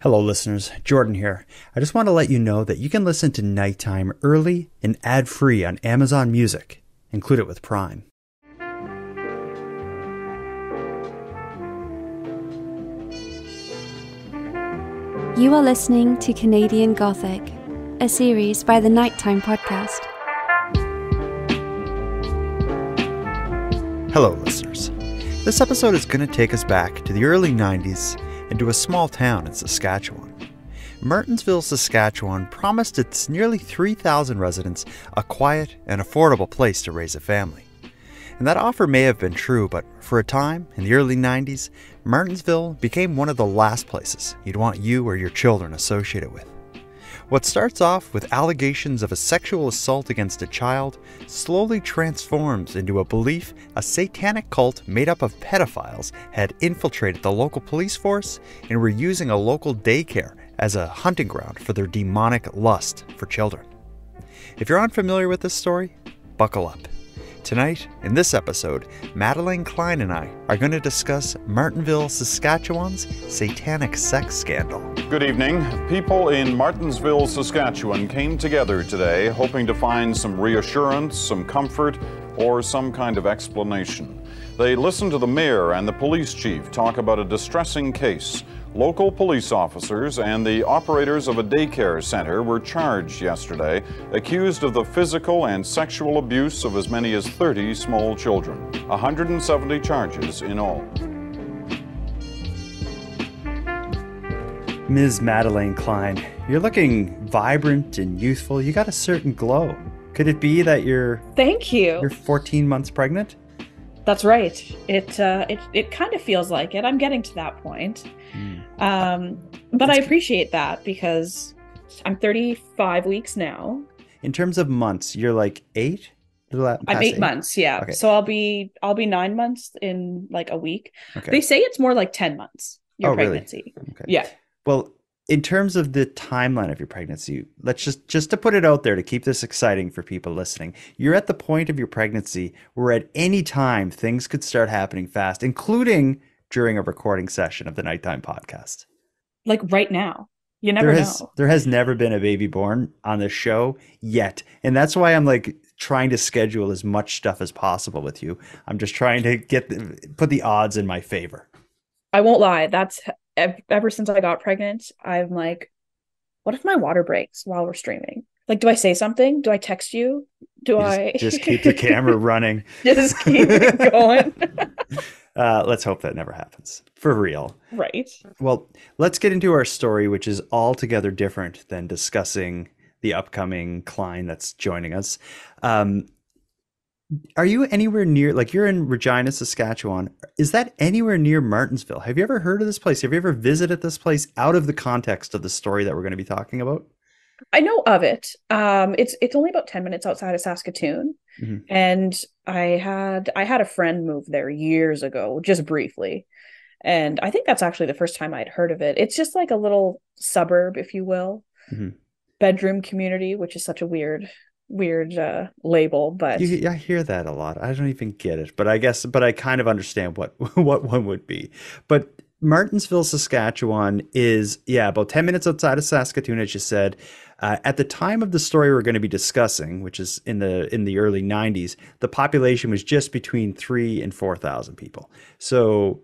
Hello listeners, Jordan here. I just want to let you know that you can listen to Nighttime early and ad-free on Amazon Music. Include it with Prime. You are listening to Canadian Gothic, a series by the Nighttime Podcast. Hello listeners. This episode is going to take us back to the early 90s and to a small town in Saskatchewan. Martensville, Saskatchewan promised its nearly 3,000 residents a quiet and affordable place to raise a family. And that offer may have been true, but for a time, in the early 90s, Martinsville became one of the last places you'd want you or your children associated with. What starts off with allegations of a sexual assault against a child slowly transforms into a belief a satanic cult made up of pedophiles had infiltrated the local police force and were using a local daycare as a hunting ground for their demonic lust for children. If you're unfamiliar with this story, buckle up. Tonight, in this episode, Madelayne Klein and I are going to discuss Martinsville, Saskatchewan's Satanic Sex Scandal. Good evening. People in Martinsville, Saskatchewan came together today hoping to find some reassurance, some comfort, or some kind of explanation. They listened to the mayor and the police chief talk about a distressing case. Local police officers and the operators of a daycare center were charged yesterday, accused of the physical and sexual abuse of as many as 30 small children. 170 charges in all. Ms. Madelayne Klein, you're looking vibrant and youthful. You got a certain glow. Could it be that Thank you. You're 14 months pregnant? That's right. It kind of feels like it. I'm getting to that point. But I appreciate that because I'm 35 weeks now. In terms of months, you're like 8? I'm 8 months, yeah. Okay. So I'll be 9 months in like a week. Okay. They say it's more like 10 months, your pregnancy. Really? Okay. Yeah. Well, in terms of the timeline of your pregnancy, let's just to put it out there to keep this exciting for people listening, you're at the point of your pregnancy where at any time things could start happening fast, including during a recording session of the Nighttime Podcast. Like right now. You never know. There has never been a baby born on the show yet. And that's why I'm like trying to schedule as much stuff as possible with you. I'm just trying to put the odds in my favor. I won't lie. That's ever since I got pregnant, I'm like, what if my water breaks while we're streaming? Like, do I say something? Do I text you? Just keep the camera running? Just keep it going. Let's hope that never happens. For real. Right. Well, let's get into our story, which is altogether different than discussing the upcoming Klein that's joining us. Are you anywhere near, like you're in Regina, Saskatchewan. Is that anywhere near Martinsville? Have you ever heard of this place? Have you ever visited this place out of the context of the story that we're going to be talking about? I know of it. It's only about 10 minutes outside of Saskatoon. Mm-hmm. And I had a friend move there years ago, just briefly. And I think that's actually the first time I'd heard of it. It's just like a little suburb, if you will. Mm-hmm. Bedroom community, which is such a weird label, but I hear that a lot. I don't even get it, but I kind of understand what one would be. But Martinsville, Saskatchewan is about 10 minutes outside of Saskatoon, as you said. At the time of the story we're going to be discussing, which is in the early 90s, the population was just between 3,000 and 4,000 people. So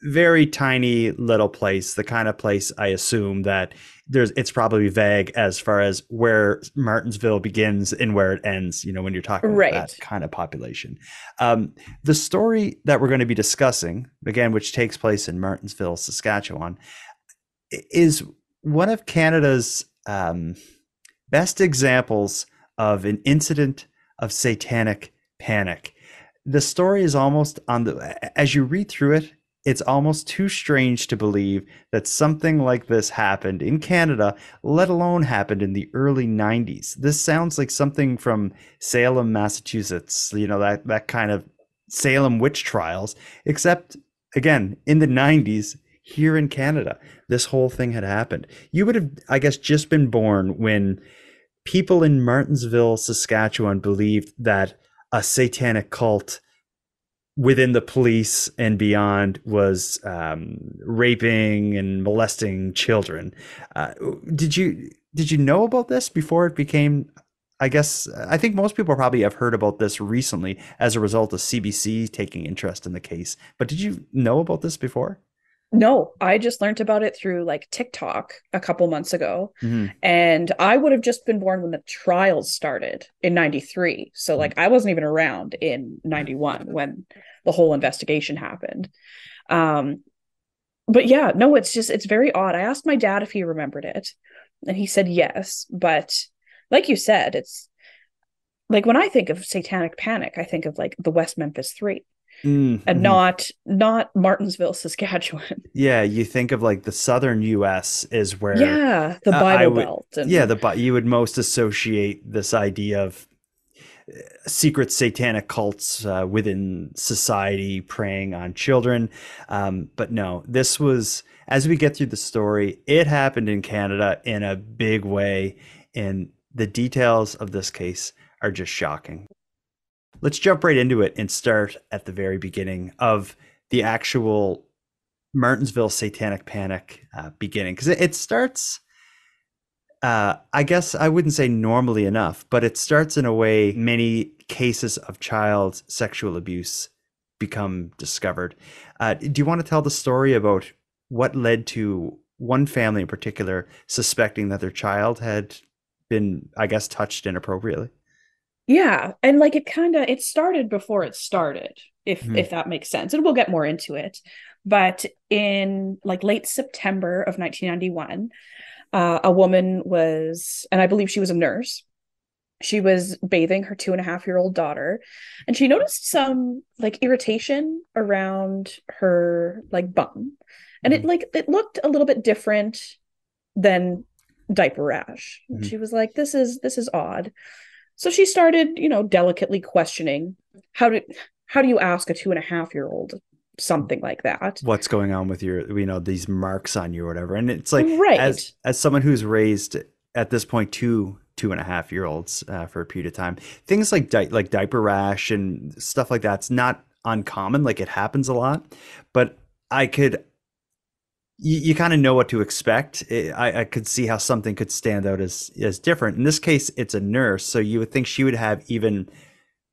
very tiny little place, the kind of place I assume that it's probably vague as far as where Martinsville begins and where it ends, when you're talking about that kind of population. The story that we're going to be discussing, again, which takes place in Martinsville, Saskatchewan, is one of Canada's best examples of an incident of satanic panic. The story is almost as you read through it, it's almost too strange to believe that something like this happened in Canada, let alone happened in the early 90s. This sounds like something from Salem, Massachusetts, that kind of Salem witch trials, except, again, in the 90s, here in Canada, this whole thing had happened. You would have, I guess, just been born when people in Martinsville, Saskatchewan believed that a satanic cult within the police and beyond was raping and molesting children. Uh, did you know about this before it became? I guess I think most people probably have heard about this recently as a result of CBC taking interest in the case. But did you know about this before? No, I just learned about it through like TikTok a couple months ago. Mm-hmm. And I would have just been born when the trials started in 93. So like I wasn't even around in 91 when the whole investigation happened. Um, but yeah, no, it's very odd. I asked my dad if he remembered it, and he said yes. But like you said, it's like when I think of satanic panic, I think of like the West Memphis Three, and Mm-hmm. not Martinsville, Saskatchewan. Yeah, you think of like the southern U.S. is where Yeah, the I Bible would, Belt yeah, and but you would most associate this idea of secret satanic cults within society preying on children. But no, this was, as we get through the story, it happened in Canada in a big way. And the details of this case are just shocking. Let's jump right into it and start at the very beginning of the actual Martinsville Satanic Panic beginning. Because it starts, I guess I wouldn't say normally enough, but it starts in a way many cases of child sexual abuse become discovered. Do you want to tell the story about what led to one family in particular suspecting that their child had been, I guess, touched inappropriately? yeah, and like it started before it started, Mhm. if that makes sense. And we'll get more into it. But in like late September of 1991, a woman was, and I believe she was a nurse. She was bathing her 2.5-year-old daughter, and she noticed some like irritation around her like bum, and Mhm. it looked a little bit different than diaper rash. And Mhm. she was like, this is odd. So she started, delicately questioning how do how do you ask a 2.5-year-old something like that? What's going on with your, these marks on you or whatever. And it's like, Right. as someone who's raised at this point two and a half year olds for a period of time, things like like diaper rash and stuff like that's not uncommon. Like it happens a lot, but I could you kind of know what to expect. I could see how something could stand out as different. In this case, it's a nurse, so you would think she would have even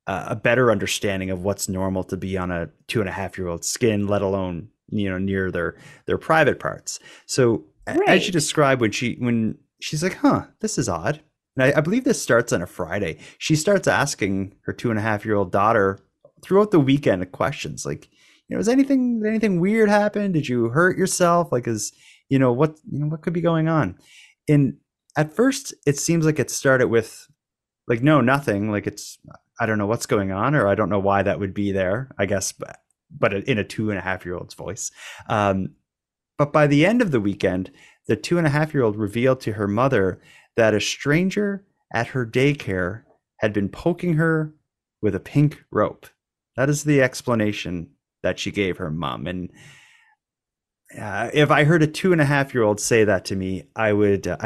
a better understanding of what's normal to be on a 2.5-year-old skin, let alone near their private parts. So as you Right. described, when she's like, "Huh, this is odd," and I believe this starts on a Friday. She starts asking her 2.5-year-old daughter throughout the weekend questions like, "Is anything weird happen? Did you hurt yourself? Like, what could be going on?" And at first, it seems like it started with like, no, nothing. Like I don't know what's going on, or I don't know why that would be there, I guess, but in a 2.5-year-old's voice. Um, but by the end of the weekend, the 2.5-year-old revealed to her mother that a stranger at her daycare had been poking her with a pink rope. That is the explanation that she gave her mom. And if I heard a 2.5-year-old say that to me, I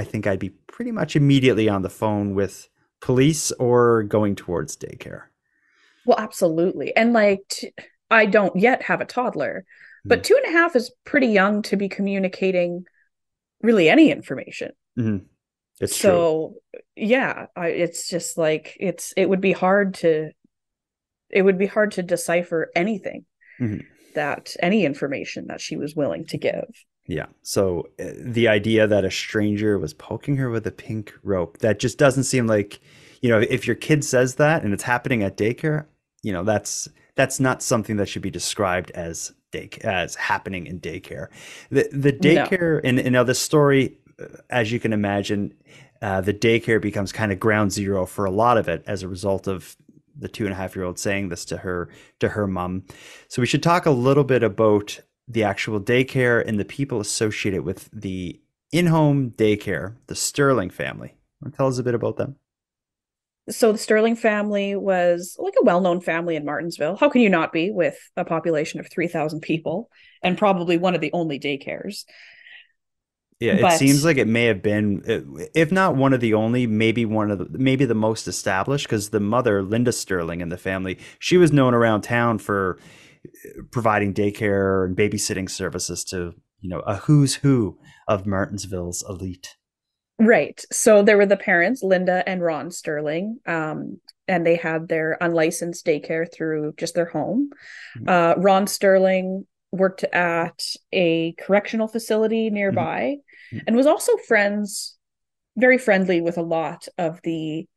think I'd be pretty much immediately on the phone with police or going towards daycare. Well, absolutely. And like I don't yet have a toddler, but Mhm. 2.5 is pretty young to be communicating really any information. Mhm. It's true. So yeah, it's just like it would be hard to decipher anything, Mhm. that any information that she was willing to give. Yeah. So the idea that a stranger was poking her with a pink rope, that just doesn't seem like, if your kid says that and it's happening at daycare, that's not something that should be described as as happening in daycare. The No. daycare, and now this story, as you can imagine, the daycare becomes kind of ground zero for a lot of it as a result of the 2.5-year-old saying this to her mom. So we should talk a little bit about the actual daycare and the people associated with the in-home daycare, the Sterling family. Want to tell us a bit about them? So the Sterling family was like a well-known family in Martinsville. How can you not be with a population of 3,000 people and probably one of the only daycares? Yeah, it seems But like it may have been, if not one of the only, maybe the most established, because the mother, Linda Sterling, in the family, she was known around town for, providing daycare and babysitting services to, a who's who of Martinsville's elite. Right. So there were the parents, Linda and Ron Sterling, and they had their unlicensed daycare through just their home. Ron Sterling worked at a correctional facility nearby and was also very friendly with a lot of the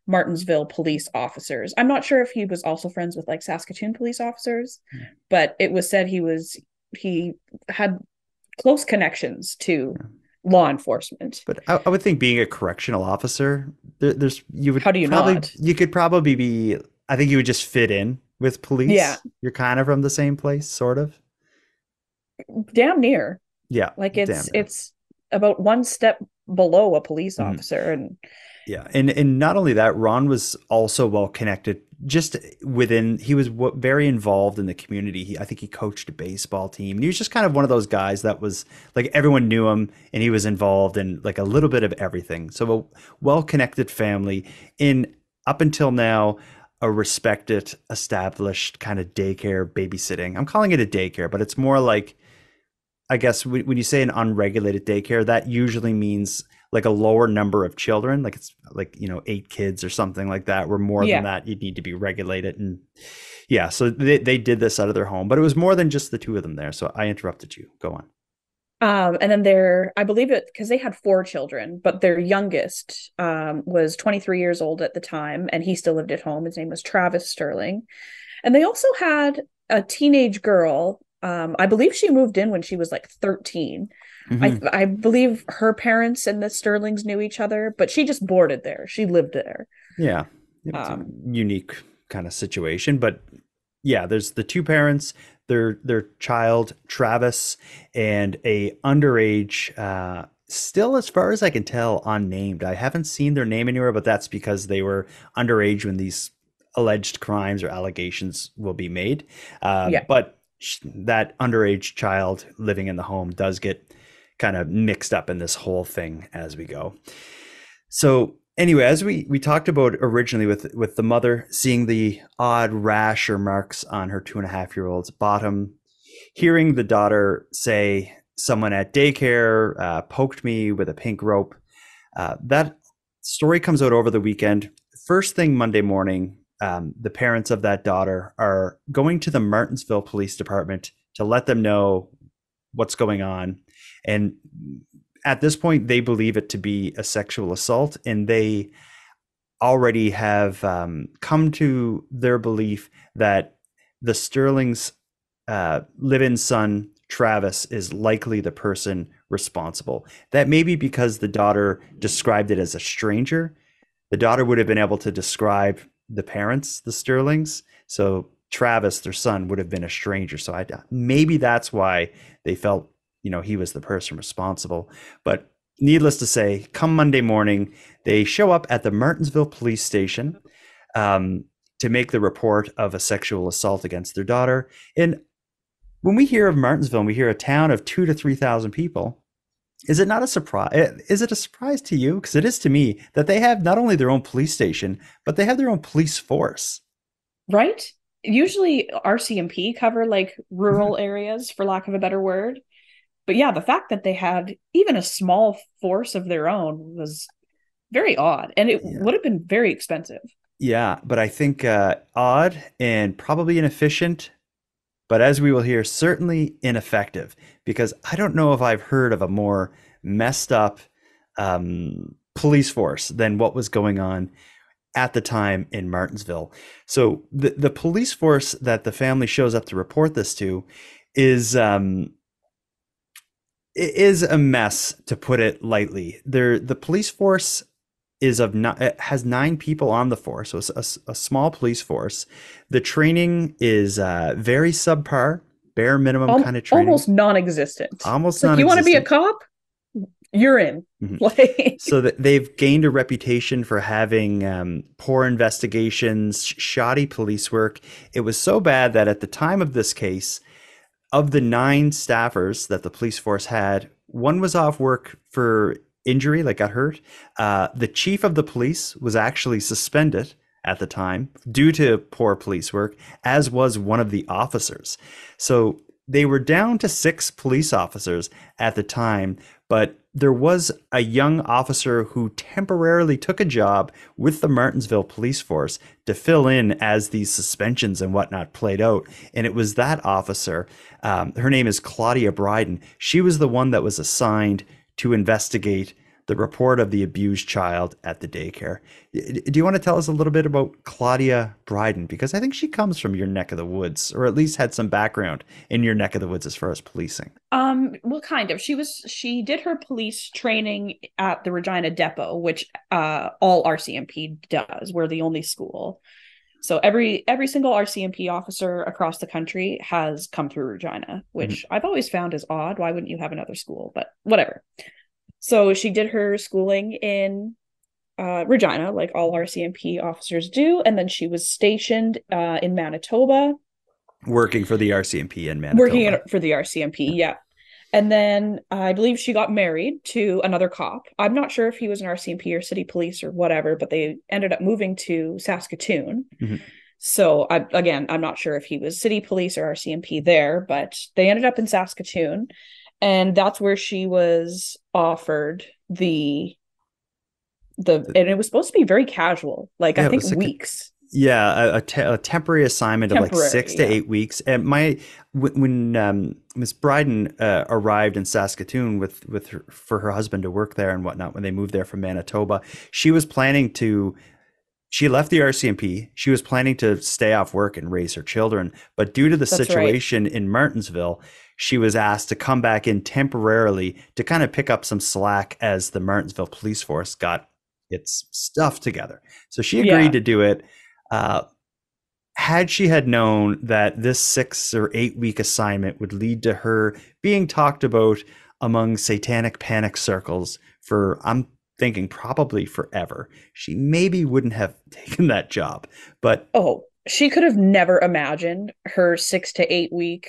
Martinsville police officers. I'm not sure if he was also friends with like Saskatoon police officers, but it was said he had close connections to law enforcement. But I would think being a correctional officer, How do you not? You could probably be. I think you would just fit in with police. Yeah, You're kind of from the same place, sort of. damn near. Yeah, Like it's about one step below a police officer, and yeah, and not only that, Ron was also well connected. Just within, he was very involved in the community. I think he coached a baseball team. And he was just kind of one of those guys that was like everyone knew him, and he was involved in like a little bit of everything. So a well-connected family in up until now, a respected, established kind of daycare babysitting. I'm calling it a daycare, but it's more like, I guess when you say an unregulated daycare, that usually means like a lower number of children, like it's like 8 kids or something like that, where more than that you'd need to be regulated. And so they did this out of their home, but it was more than just the two of them there. So I interrupted you. Go on. And then I believe it, because they had 4 children, but their youngest was 23 years old at the time, and he still lived at home. His name was Travis Sterling. And they also had a teenage girl. I believe she moved in when she was like 13. I believe her parents and the Sterlings knew each other, but she just boarded there. She lived there. Yeah. It's a unique kind of situation. But yeah, there's the 2 parents, their child, Travis, and a underage, still, as far as I can tell, unnamed. I haven't seen their name anywhere, but that's because they were underage when these alleged crimes or allegations will be made. But that underage child living in the home does get kind of mixed up in this whole thing as we go. So anyway, as we talked about originally with the mother seeing the odd rash or marks on her 2.5-year-old's bottom, hearing the daughter say, someone at daycare poked me with a pink rope. That story comes out over the weekend. First thing Monday morning, the parents of that daughter are going to the Martinsville Police Department to let them know what's going on. And at this point, they believe it to be a sexual assault, and they already have come to their belief that the Sterling's live-in son, Travis, is likely the person responsible. That may be because the daughter described it as a stranger. The daughter would have been able to describe the parents, the Sterlings. So Travis, their son, would have been a stranger. So maybe that's why they felt, he was the person responsible. But needless to say, come Monday morning, they show up at the Martinsville police station to make the report of a sexual assault against their daughter. And when we hear of Martinsville, and we hear a town of 2,000 to 3,000 people, is it not a surprise? Is it a surprise to you? Because it is to me that they have not only their own police station, but they have their own police force. Right? Usually RCMP cover like rural areas, for lack of a better word. But yeah, the fact that they had even a small force of their own was very odd. And it would have been very expensive. Yeah, but I think odd and probably inefficient. But as we will hear, certainly ineffective, because I don't know if I've heard of a more messed up police force than what was going on at the time in Martinsville. So the police force that the family shows up to report this to is a mess, to put it lightly. The police force it has 9 people on the force, so it's a small police force. The training is very subpar, bare minimum kind of training, almost non-existent. Almost like, non-existent. You want to be a cop? You're in. Like, so that they've gained a reputation for having poor investigations, shoddy police work. It was so bad that at the time of this case, of the 9 staffers that the police force had, one was off work for injury, like got hurt. The chief of the police was actually suspended at the time due to poor police work, as was one of the officers. So they were down to 6 police officers at the time, but there was a young officer who temporarily took a job with the Martinsville police force to fill in as these suspensions and whatnot played out. And it was that officer, her name is Claudia Bryden. She was the one that was assigned to investigate the report of the abused child at the daycare. Do you want to tell us a little bit about Claudia Bryden? Because I think she comes from your neck of the woods, or at least had some background in your neck of the woods as far as policing. Well, kind of. She did her police training at the Regina Depot, which all RCMP does. We're the only school. So every single RCMP officer across the country has come through Regina, which I've always found is odd. Why wouldn't you have another school? But whatever. So she did her schooling in Regina, like all RCMP officers do. And then she was stationed in Manitoba. Working for the RCMP in Manitoba. For the RCMP, yeah. And then I believe she got married to another cop. I'm not sure if he was an RCMP or city police or whatever, but they ended up moving to Saskatoon. So I'm not sure if he was city police or RCMP there, but they ended up in Saskatoon. And that's where she was offered and it was supposed to be very casual, like I think weeks. A temporary assignment of like 6 to 8 weeks. And when Miss Bryden arrived in Saskatoon for her husband to work there and whatnot, when they moved there from Manitoba, she left the RCMP. She was planning to stay off work and raise her children, but due to the situation in Martinsville, she was asked to come back in temporarily to kind of pick up some slack as the Martinsville police force got its stuff together. So she agreed to do it. Had she had known that this 6 or 8 week assignment would lead to her being talked about among satanic panic circles for, I'm thinking, probably forever, she maybe wouldn't have taken that job. But she could have never imagined her 6 to 8 week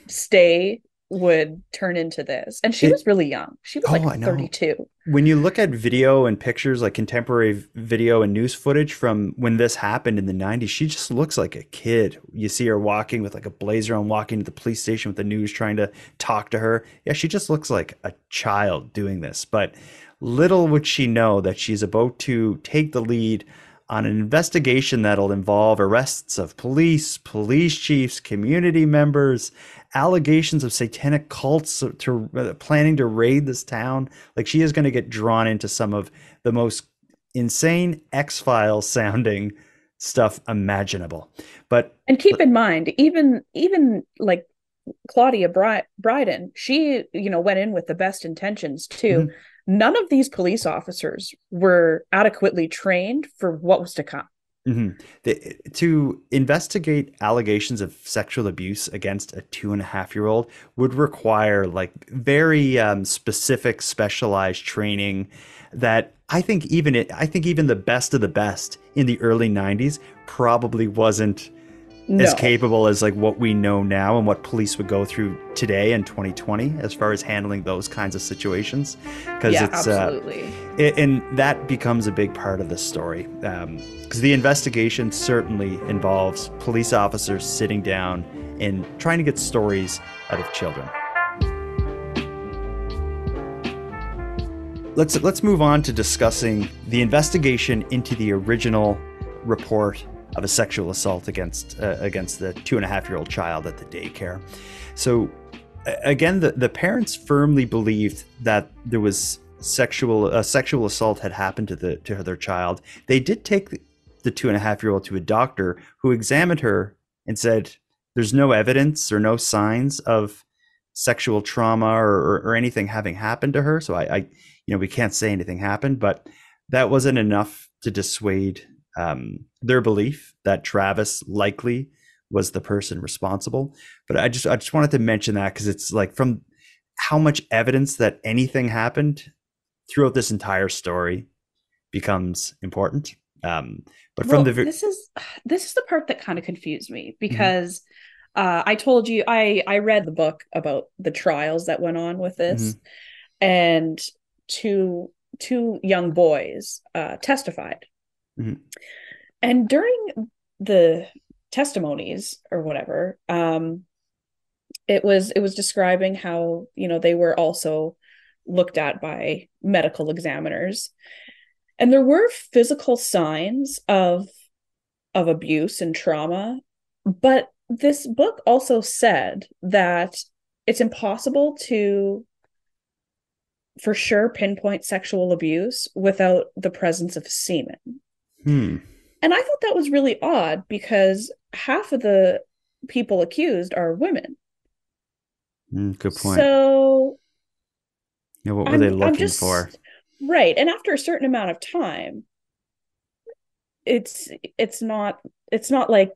stay would turn into this. And she was really young. She was like 32. When you look at video and pictures, like contemporary video and news footage from when this happened in the 90s, she just looks like a kid. You see her walking with like a blazer on, walking to the police station with the news, trying to talk to her. Yeah, she just looks like a child doing this. But little would she know that she's about to take the lead on an investigation that'll involve arrests of police chiefs, community members, allegations of satanic cults planning to raid this town. Like, she is going to get drawn into some of the most insane X-Files sounding stuff imaginable. And keep in mind, even like Claudia Bryden, she went in with the best intentions too. None of these police officers were adequately trained for what was to come. To investigate allegations of sexual abuse against a 2.5-year-old would require like very specific, specialized training that I think even the best of the best in the early 90s probably wasn't as capable as like what we know now and what police would go through today in 2020 as far as handling those kinds of situations. Because absolutely. And that becomes a big part of this story. Because the investigation certainly involves police officers sitting down and trying to get stories out of children. Let's move on to discussing the investigation into the original report of a sexual assault against the 2.5-year-old child at the daycare. So again, the parents firmly believed that there was a sexual assault had happened to their child. They did take the 2.5-year-old to a doctor who examined her and said there's no evidence or no signs of sexual trauma or anything having happened to her. So we can't say anything happened, but that wasn't enough to dissuade their belief that Travis likely was the person responsible. But I just wanted to mention that because it's like, from how much evidence that anything happened throughout this entire story becomes important. This is the part that kind of confused me, because I told you I read the book about the trials that went on with this, and two young boys testified. And during the testimonies or whatever, it was describing how, they were also looked at by medical examiners, and there were physical signs of abuse and trauma. But this book also said that it's impossible to for sure pinpoint sexual abuse without the presence of semen. Hmm. And I thought that was really odd because half of the people accused are women. Good point. So Yeah, what were they I'm looking for? just right. And after a certain amount of time, it's it's not it's not like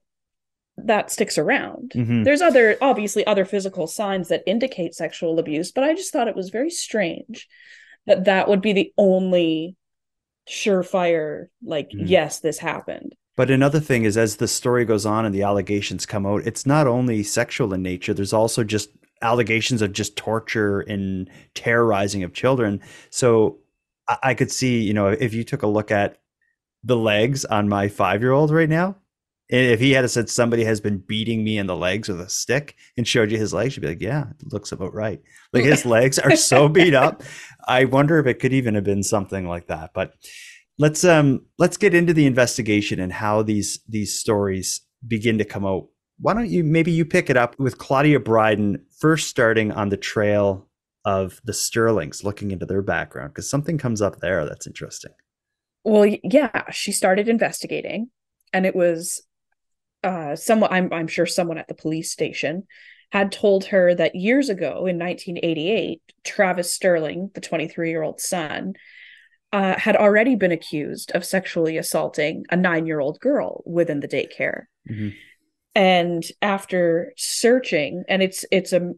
that sticks around. Hmm. There's obviously other physical signs that indicate sexual abuse, but I just thought it was very strange that that would be the only surefire, like, yes, this happened. But another thing is, as the story goes on and the allegations come out, it's not only sexual in nature. There's also just allegations of just torture and terrorizing of children. So I could see, if you took a look at the legs on my 5-year-old right now, if he had said somebody has been beating me in the legs with a stick and showed you his legs, you'd be like, yeah, it looks about right. Like his legs are so beat up. I wonder if it could even have been something like that. But let's get into the investigation and how these stories begin to come out. Why don't you pick it up with Claudia Bryden first starting on the trail of the Sterlings, looking into their background, because something comes up there that's interesting. Well, yeah, she started investigating, and it was someone, I'm sure someone at the police station had told her that years ago in 1988, Travis Sterling, the 23-year-old son, had already been accused of sexually assaulting a 9-year-old girl within the daycare. Mm-hmm. And after searching, and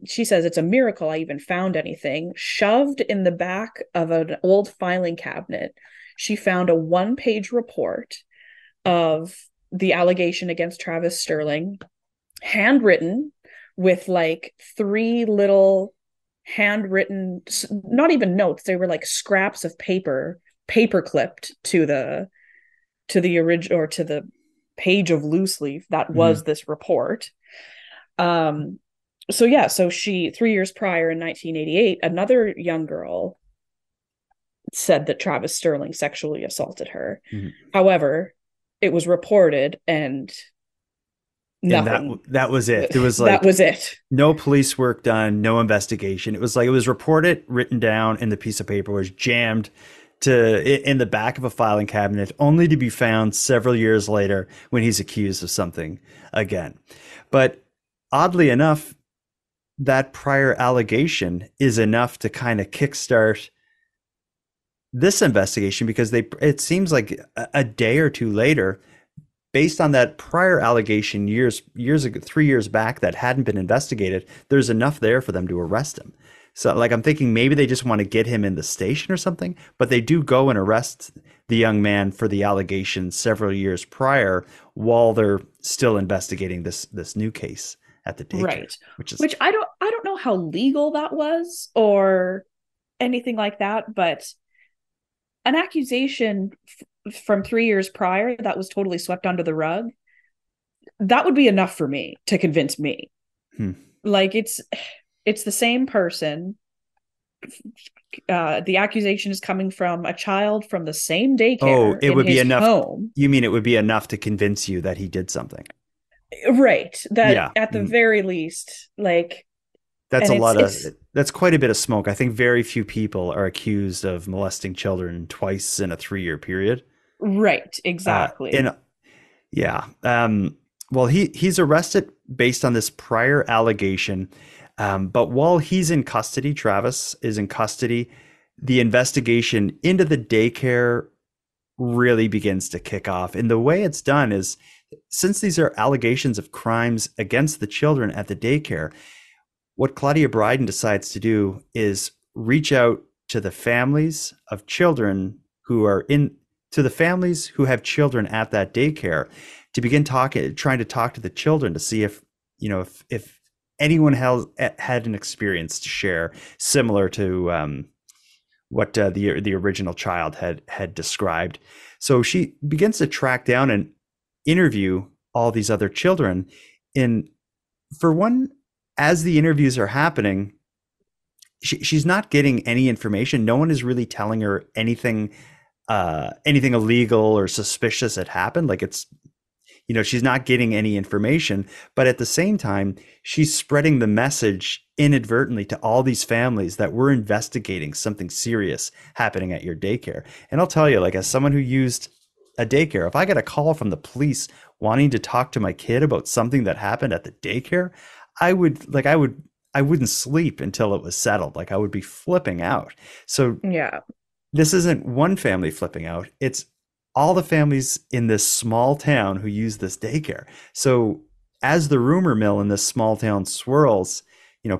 she says it's a miracle I even found anything, shoved in the back of an old filing cabinet, she found a 1-page report of the allegation against Travis Sterling, handwritten with like 3 little handwritten, not even notes, they were like scraps of paper clipped to the original, or to the page of loose leaf that was this report. So she, 3 years prior in 1988, another young girl said that Travis Sterling sexually assaulted her. However, it was reported and nothing. And that was it. There was like, that was it. No police work done, no investigation. It was like, it was reported, written down, and the piece of paper was jammed in the back of a filing cabinet, only to be found several years later when he's accused of something again. But oddly enough, that prior allegation is enough to kind of kickstart this investigation, because it seems like a day or two later, based on that prior allegation years ago, 3 years back, that hadn't been investigated, there's enough there for them to arrest him. So like, I'm thinking maybe they just want to get him in the station or something, but they do go and arrest the young man for the allegations several years prior while they're still investigating this new case at the daycare. Right. Which I don't know how legal that was or anything like that, but an accusation from 3 years prior that was totally swept under the rug, that would be enough for me to convince me. Like, it's the same person. The accusation is coming from a child from the same daycare. It would be enough. Home. You mean it would be enough to convince you that he did something? Right. That at the very least, like, that's quite a bit of smoke. I think very few people are accused of molesting children twice in a 3-year period. Right. Exactly. Well, he's arrested based on this prior allegation. But while he's in custody, Travis is in custody, the investigation into the daycare really begins to kick off. And the way it's done is, since these are allegations of crimes against the children at the daycare, what Claudia Bryden decides to do is reach out to the families of children who have children at that daycare, to begin trying to talk to the children to see if anyone had an experience to share similar to what the original child had described. So she begins to track down, and interview all these other children. And for one, as the interviews are happening, she's not getting any information. No one is really telling her anything illegal or suspicious had happened. Like, it's, she's not getting any information, but at the same time, she's spreading the message inadvertently to all these families that we're investigating something serious happening at your daycare. And I'll tell you, like, as someone who used a daycare, if I get a call from the police wanting to talk to my kid about something that happened at the daycare, I wouldn't sleep until it was settled. Like, I would be flipping out. So Yeah. this isn't one family flipping out. It's all the families in this small town who use this daycare. So as the rumor mill in this small town swirls,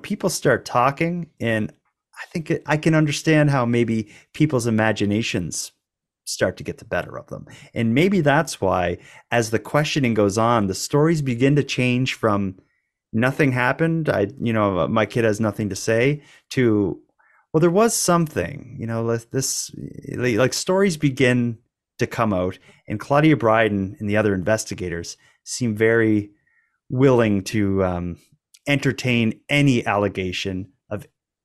people start talking, and I think I can understand how maybe people's imaginations start to get the better of them. And maybe that's why, as the questioning goes on, the stories begin to change from nothing happened, my kid has nothing to say, to, well, there was something, this, like, stories begin to come out, and Claudia Bryden and the other investigators seem very willing to entertain any allegation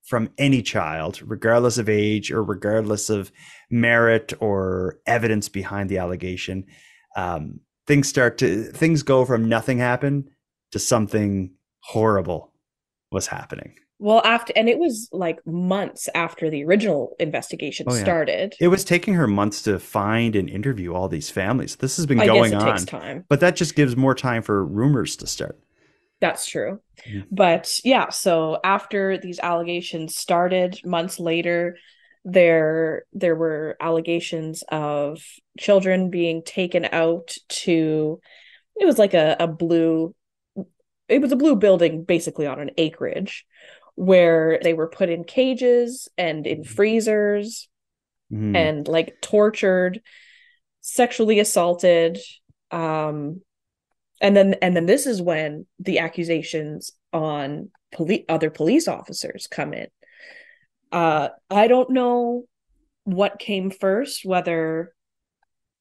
from any child, regardless of age or regardless of merit or evidence behind the allegation. Things go from nothing happened to something horrible was happening. Well, and it was like months after the original investigation started. It was taking her months to find and interview all these families. This has been I going guess it on. takes time. But that just gives more time for rumors to start. That's true. Mhm. But yeah, so after these allegations started, months later, there were allegations of children being taken out to, it was like a blue building basically on an acreage, where they were put in cages and in freezers and like tortured, sexually assaulted. And then this is when the accusations on other police officers come in. I don't know what came first, whether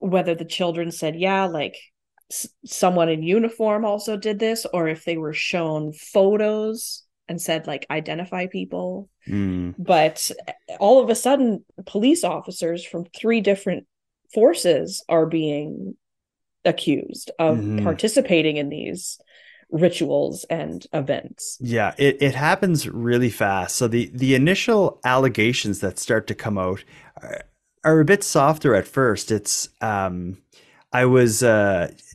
the children said, yeah, like someone in uniform also did this, or if they were shown photos and said, like, identify people. But all of a sudden, police officers from 3 different forces are being accused of participating in these rituals and events. Yeah, it happens really fast. So the initial allegations that start to come out are a bit softer at first. It's I was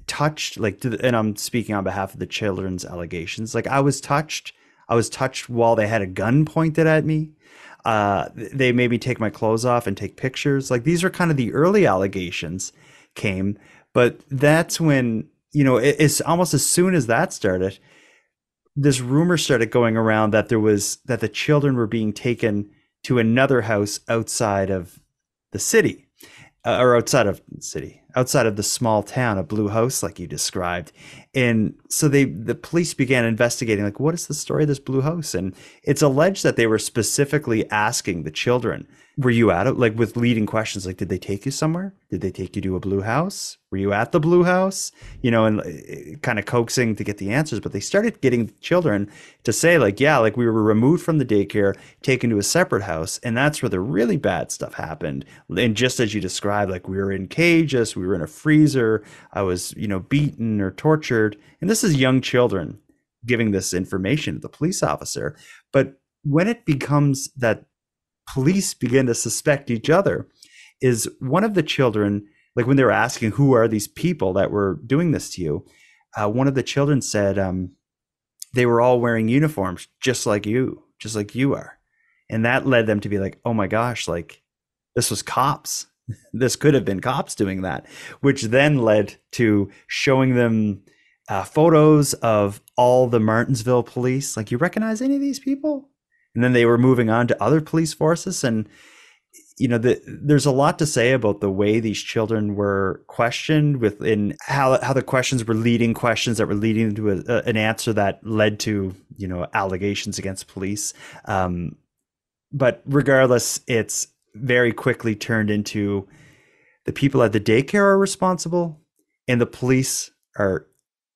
touched, like, and I'm speaking on behalf of the children's allegations. Like, I was touched while they had a gun pointed at me. They made me take my clothes off and take pictures. Like, these are kind of the early allegations came. But that's when, it's almost as soon as that started, this rumor started going around that the children were being taken to another house outside of the city, or outside of the small town, a blue house, like you described. And so the police began investigating, like, what is the story of this blue house? And it's alleged that they were specifically asking the children, were you at it? Like, with leading questions, like, did they take you somewhere? Did they take you to a blue house? Were you at the blue house? And kind of coaxing to get the answers. But they started getting children to say, like, yeah, like, we were removed from the daycare, taken to a separate house. And that's where the really bad stuff happened. And just as you described, like, we were in cages, we were in a freezer, I was, beaten or tortured. And this is young children giving this information to the police officer. But when it becomes that police begin to suspect each other, is one of the children, like, when they were asking, who are these people that were doing this to you? One of the children said they were all wearing uniforms just like you are. And that led them to be like, oh my gosh, like, this was cops. This could have been cops doing that, which then led to showing them photos of all the Martinsville police. Like, you recognize any of these people? And then they were moving on to other police forces. And, there's a lot to say about the way these children were questioned, within how the questions were leading questions that were leading to an answer that led to, allegations against police. But regardless, it's very quickly turned into the people at the daycare are responsible. and the police are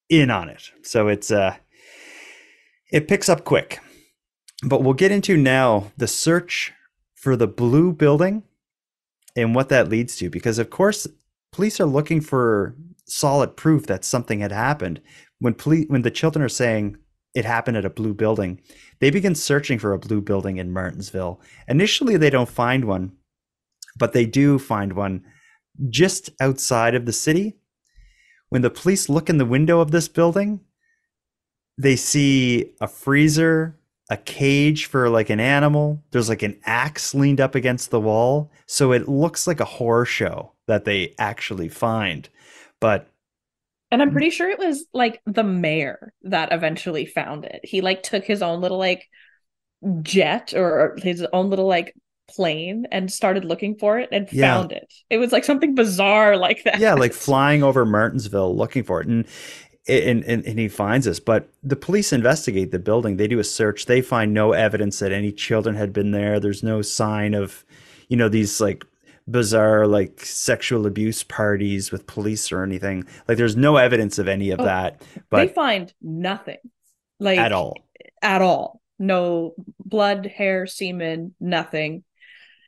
in on it. So it picks up quick. But we'll get into now the search for the blue building and what that leads to, because of course police are looking for solid proof that something had happened. When the children are saying it happened at a blue building, they begin searching for a blue building in Martinsville. Initially, they don't find one, but they do find one just outside of the city. When the police look in the window of this building, they see a freezer, a cage for like an animal. There's like an axe leaned up against the wall. So it looks like a horror show that they actually find. And I'm pretty sure it was like the mayor that eventually found it. He like took his own little like jet or his own little like plane and started looking for it and found it. It was like something bizarre like that. Yeah, like flying over Martinsville looking for it. And he finds us. But the police investigate the building. They do a search. They find no evidence that any children had been there. There's no sign of, these like bizarre like sexual abuse parties with police or anything. Like there's no evidence of any of that. But they find nothing. Like at all. No blood, hair, semen, nothing.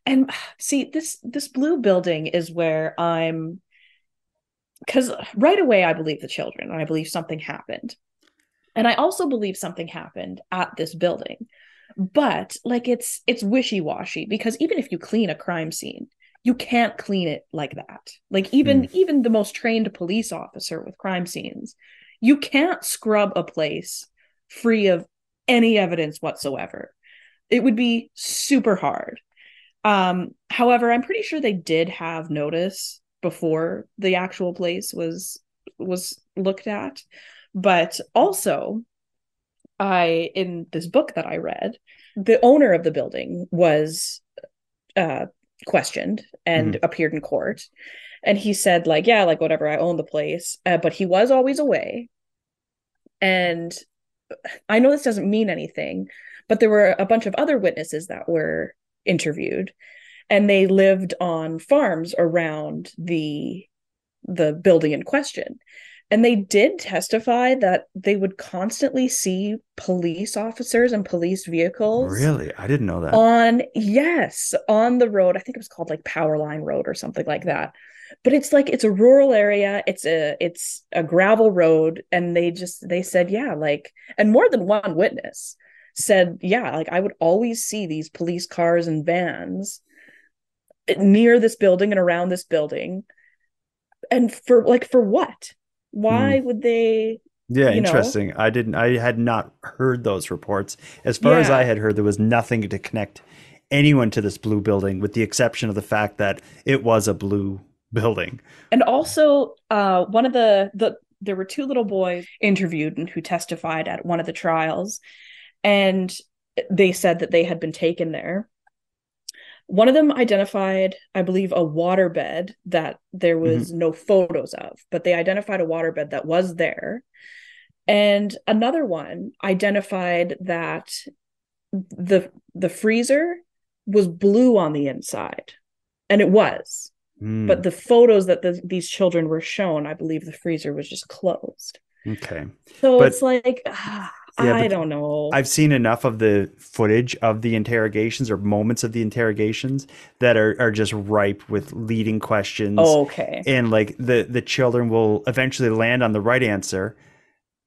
And see, this blue building is where because right away I believe the children, and I believe something happened. And I also believe something happened at this building. But like it's wishy-washy, because even if you clean a crime scene, you can't clean it like that. Like even the most trained police officer with crime scenes, you can't scrub a place free of any evidence whatsoever. It would be super hard. However, I'm pretty sure they did have notice before the actual place was looked at. But also, in this book that I read, the owner of the building was questioned and appeared in court. And he said, like, yeah, like, whatever, I own the place. But he was always away. And I know this doesn't mean anything, but there were a bunch of other witnesses that were interviewed, and they lived on farms around the building in question. And they did testify that they would constantly see police officers and police vehicles. Really? I didn't know that. On the road. I think it was called like Power Line Road or something like that. But it's a rural area. It's a gravel road. And they said, yeah, like, and more than one witness said, yeah, like I would always see these police cars and vans near this building and around this building. And for what? Why would they? Yeah, interesting. I had not heard those reports. As far as I had heard, there was nothing to connect anyone to this blue building, with the exception of the fact that it was a blue building. And also, one of there were two little boys interviewed and who testified at one of the trials, and they said that they had been taken there. One of them identified, I believe, a waterbed that there was no photos of, but they identified a waterbed that was there. And another one identified that the freezer was blue on the inside, and it was. But the photos that these children were shown, I believe the freezer was just closed. Okay. So it's like, I don't know. I've seen enough of the footage of the interrogations, or moments of the interrogations, that are just ripe with leading questions. Oh, okay. And like the children will eventually land on the right answer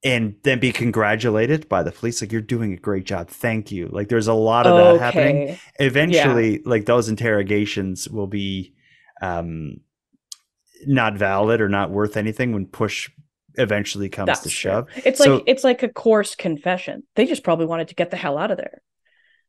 and then be congratulated by the police. Like, you're doing a great job. Thank you. Like, there's a lot of that happening. Eventually, like, those interrogations will be not valid or not worth anything when push eventually comes to shove. It's like a coarse confession. They just probably wanted to get the hell out of there.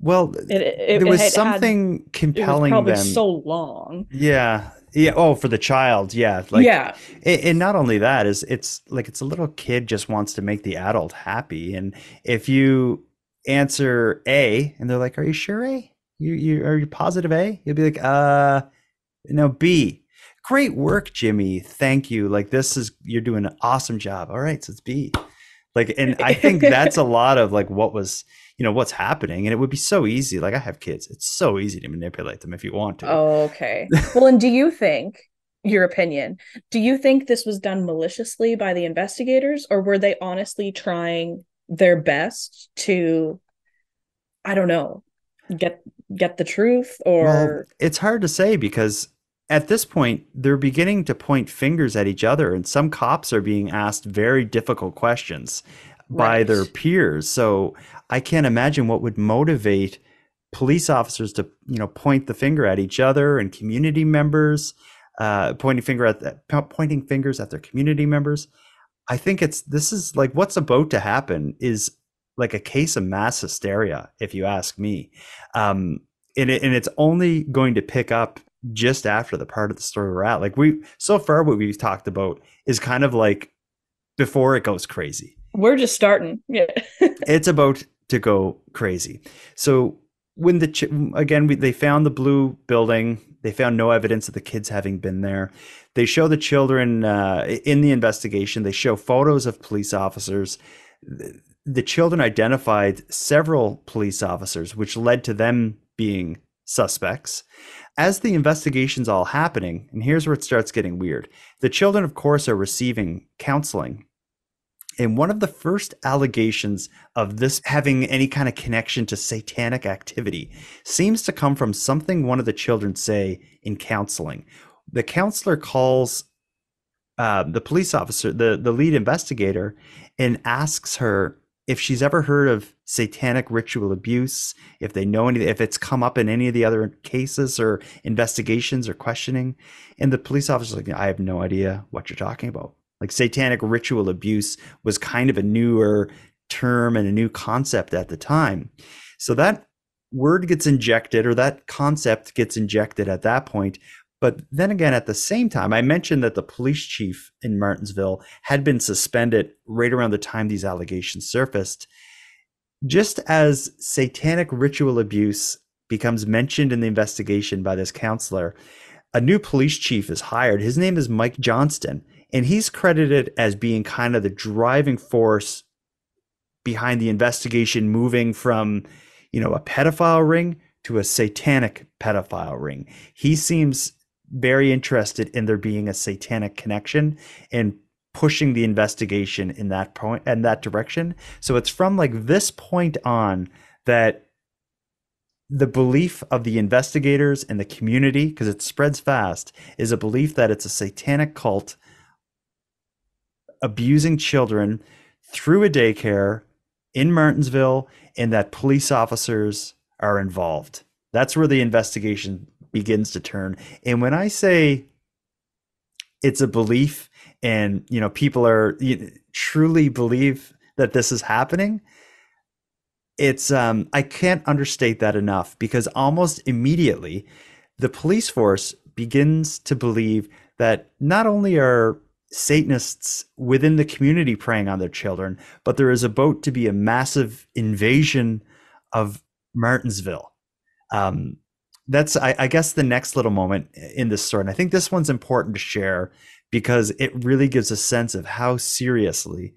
Well, there was something compelling. It was probably them. So long. Yeah. Oh, for the child. Yeah. Like, yeah. And not only that, it's a little kid just wants to make the adult happy. And if you answer A and they're like, "Are you sure A? Are you positive A?" You'll be like, no, B. Great work, Jimmy. Thank you. Like, you're doing an awesome job. All right, so it's B. Like, and I think that's a lot of like what's happening. And it would be so easy. Like, I have kids. It's so easy to manipulate them if you want to. Oh, okay. Well, and do you think your opinion. Do you think this was done maliciously by the investigators, or were they honestly trying their best to, I don't know, get get the truth? Well, Or it's hard to say because at this point, they're beginning to point fingers at each other, and some cops are being asked very difficult questions by right, their peers. So I can't imagine what would motivate police officers to, point the finger at each other and community members, pointing fingers at their community members. I think this is like what's about to happen is like a case of mass hysteria, if you ask me. Um, and it's only going to pick up just after the part of the story we're at. Like so far, what we've talked about is kind of like before it goes crazy. we're just starting. Yeah. It's about to go crazy. So when they found the blue building, they found no evidence of the kids having been there. They show the children in the investigation. They show photos of police officers. The children identified several police officers, which led to them being suspects. As the investigation's all happening, and here's where it starts getting weird. The children, of course, are receiving counseling. And one of the first allegations of this having any kind of connection to satanic activity seems to come from something one of the children say in counseling. The counselor calls the police officer, the lead investigator, and asks her if she's ever heard of satanic ritual abuse, if they know anything, if it's come up in any of the other cases or investigations or questioning. And the police officer's like, I have no idea what you're talking about. Like satanic ritual abuse was kind of a newer term and a new concept at the time. So that word gets injected, or that concept gets injected at that point. But then again, at the same time, I mentioned that the police chief in Martinsville had been suspended right around the time these allegations surfaced. Just as satanic ritual abuse becomes mentioned in the investigation by this counselor, a new police chief is hired. His name is Mike Johnston, and he's credited as being kind of the driving force behind the investigation, moving from, a pedophile ring to a satanic pedophile ring. He seems very interested in there being a satanic connection and pushing the investigation in that point and that direction. So it's from like this point on that the belief of the investigators and the community, because it spreads fast, is a belief that it's a satanic cult abusing children through a daycare in Martinsville, and that police officers are involved. That's where the investigation begins to turn. And when I say it's a belief and, people are truly believe that this is happening, it's I can't understate that enough, because almost immediately the police force begins to believe that not only are Satanists within the community preying on their children, but there is about to be a massive invasion of Martinsville. That's, I guess, the next little moment in this story. And I think this one's important to share because it really gives a sense of how seriously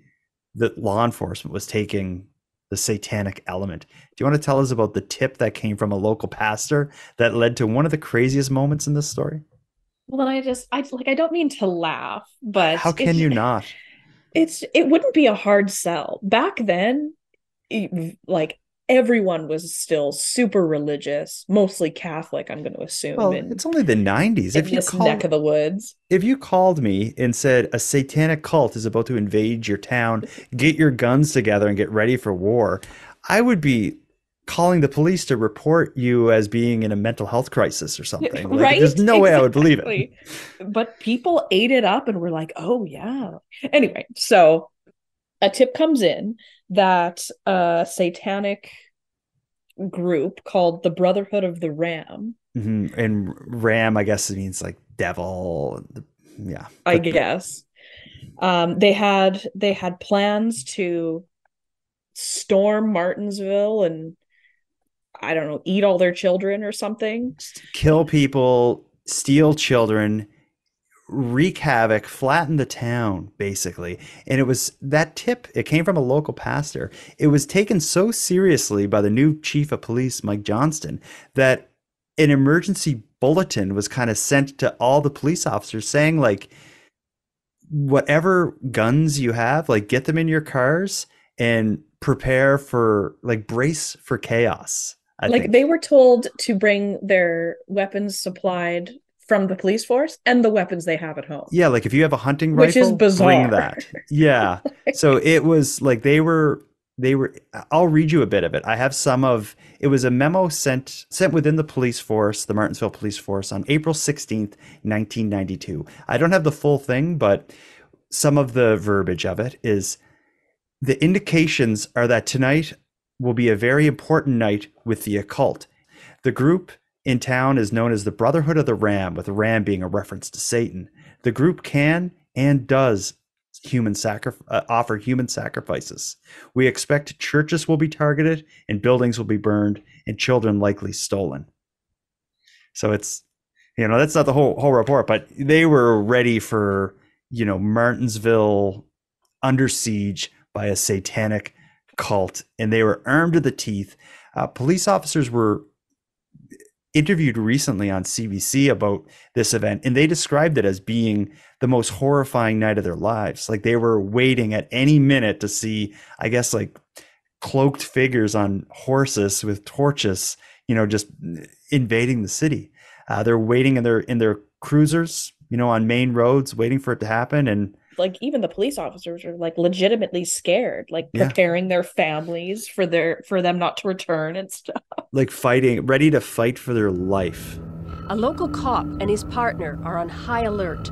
the law enforcement was taking the satanic element. Do you want to tell us about the tip that came from a local pastor that led to one of the craziest moments in this story? Well, then I don't mean to laugh, but How can you not? it wouldn't be a hard sell. Back then, like everyone was still super religious, mostly Catholic, I'm going to assume, Well, in it's only the 90s. this neck of the woods. If you called me and said a satanic cult is about to invade your town, get your guns together and get ready for war, I would be calling the police to report you as being in a mental health crisis or something. Like, right? there's no way I would believe it. But people ate it up and were like, oh, yeah. Anyway, so a tip comes in that a satanic group called the Brotherhood of the Ram. Mm-hmm. And Ram, I guess it means like devil. Yeah. I guess. They had plans to storm Martinsville and, I don't know, eat all their children or something. Kill people, steal children, wreak havoc, flatten the town, basically. And it was that tip, it came from a local pastor. It was taken so seriously by the new chief of police, Mike Johnston, that an emergency bulletin was kind of sent to all the police officers saying, like, whatever guns you have, like, get them in your cars and prepare for, like, brace for chaos. I Like think they were told to bring their weapons supplied from the police force and the weapons they have at home. Yeah, like if you have a hunting Which is rifle, bizarre. bring that. Yeah. So it was like they were I'll read you a bit of it. I have some of it was a memo sent within the police force, the Martinsville police force, on April 16th, 1992. I don't have the full thing, but some of the verbiage of it is: the indications are that tonight will be a very important night with the occult. The group in town is known as the Brotherhood of the Ram, with the ram being a reference to Satan. The group can and does offer human sacrifices. We expect churches will be targeted and buildings will be burned and children likely stolen. So it's, that's not the whole report, but they were ready for, Martinsville under siege by a satanic cult, and they were armed to the teeth. Police officers were interviewed recently on CBC about this event, and they described it as being the most horrifying night of their lives. Like, they were waiting at any minute to see, I guess, like, cloaked figures on horses with torches, just invading the city. They're waiting in their cruisers, on main roads, waiting for it to happen. And like, even the police officers are like legitimately scared, like preparing their families for them not to return and stuff. Like fighting, ready to fight for their life. A local cop and his partner are on high alert.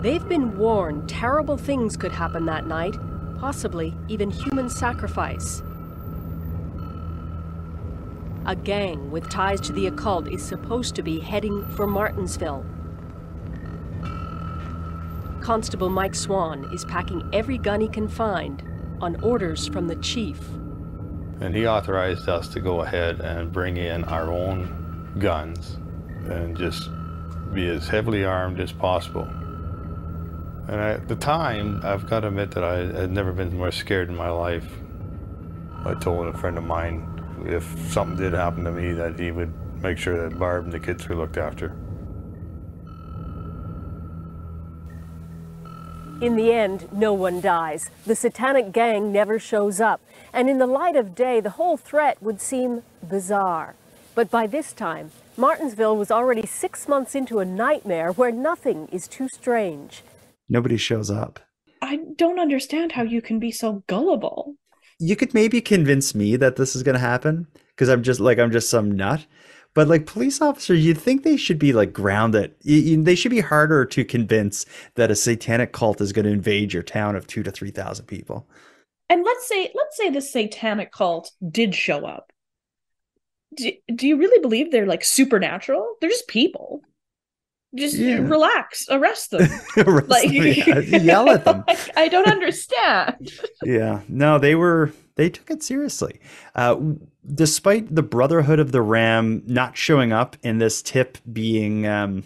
They've been warned terrible things could happen that night, possibly even human sacrifice. A gang with ties to the occult is supposed to be heading for Martinsville. Constable Mike Swan is packing every gun he can find on orders from the chief. And he authorized us to go ahead and bring in our own guns and just be as heavily armed as possible. And at the time, I've got to admit that I had never been more scared in my life. I told a friend of mine if something did happen to me that he would make sure that Barb and the kids were looked after. In the end, no one dies. The satanic gang never shows up. And in the light of day, the whole threat would seem bizarre. But by this time, Martinsville was already 6 months into a nightmare where nothing is too strange. Nobody shows up. I don't understand how you can be so gullible. You could maybe convince me that this is going to happen because I'm just some nut. But like, police officers, you'd think they should be like grounded. They should be harder to convince that a satanic cult is going to invade your town of 2,000 to 3,000 people. And let's say the satanic cult did show up. Do you really believe they're like supernatural? They're just people. Just relax, arrest them. Yell at them. I don't understand. Yeah, no, they took it seriously. Despite the Brotherhood of the Ram not showing up and this tip being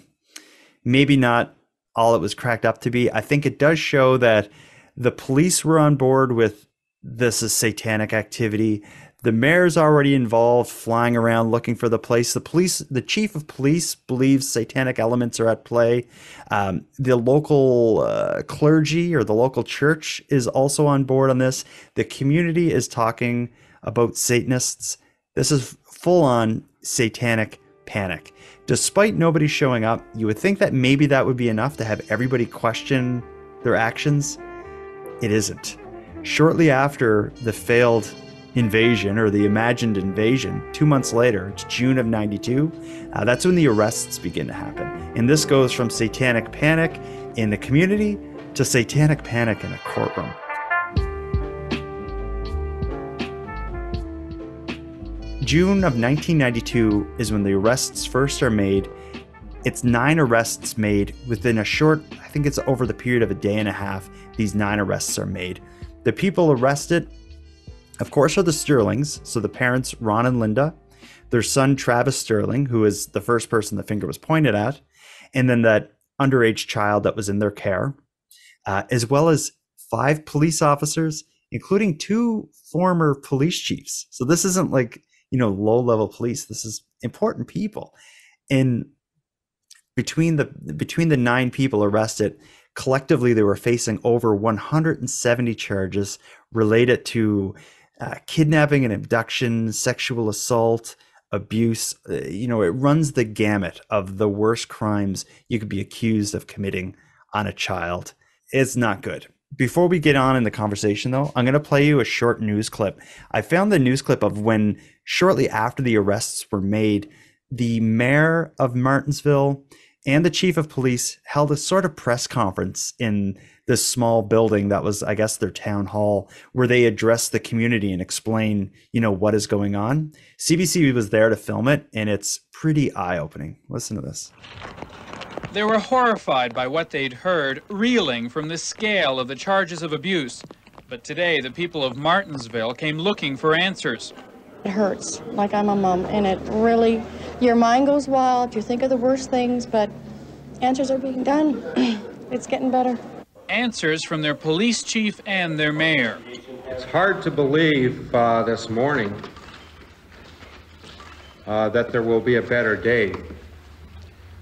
maybe not all it was cracked up to be, I think it does show that the police were on board with this is satanic activity. The mayor's already involved, flying around looking for the place. The chief of police believes satanic elements are at play. The local clergy or the local church is also on board on this. The community is talking about Satanists. This is full-on satanic panic. Despite nobody showing up, you would think that maybe that would be enough to have everybody question their actions. It isn't. Shortly after the failed invasion, or the imagined invasion, 2 months later, it's June of 92, that's when the arrests begin to happen. And this goes from satanic panic in the community to satanic panic in a courtroom. June of 1992 is when the arrests first are made. It's 9 arrests made within a short, I think it's over the period of a day and a half, these 9 arrests are made. The people arrested, of course, are the Sterlings, so the parents, Ron and Linda, their son, Travis Sterling, who is the first person the finger was pointed at, and then that underage child that was in their care, as well as 5 police officers, including 2 former police chiefs. So this isn't like, low-level police. This is important people. And between the 9 people arrested, collectively they were facing over 170 charges related to kidnapping and abduction, sexual assault, abuse. It runs the gamut of the worst crimes you could be accused of committing on a child. It's not good. Before we get on in the conversation, though, I'm going to play you a short news clip. I found the news clip of when, shortly after the arrests were made, the mayor of Martinsville and the chief of police held a sort of press conference in this small building that was, I guess, their town hall, where they addressed the community and explain, what is going on. CBC was there to film it, and it's pretty eye-opening. Listen to this. They were horrified by what they'd heard, reeling from the scale of the charges of abuse. But today, the people of Martinsville came looking for answers. It hurts, like I'm a mom, and it really, your mind goes wild, you think of the worst things, but answers are being done. It's getting better. Answers from their police chief and their mayor. It's hard to believe this morning that there will be a better day,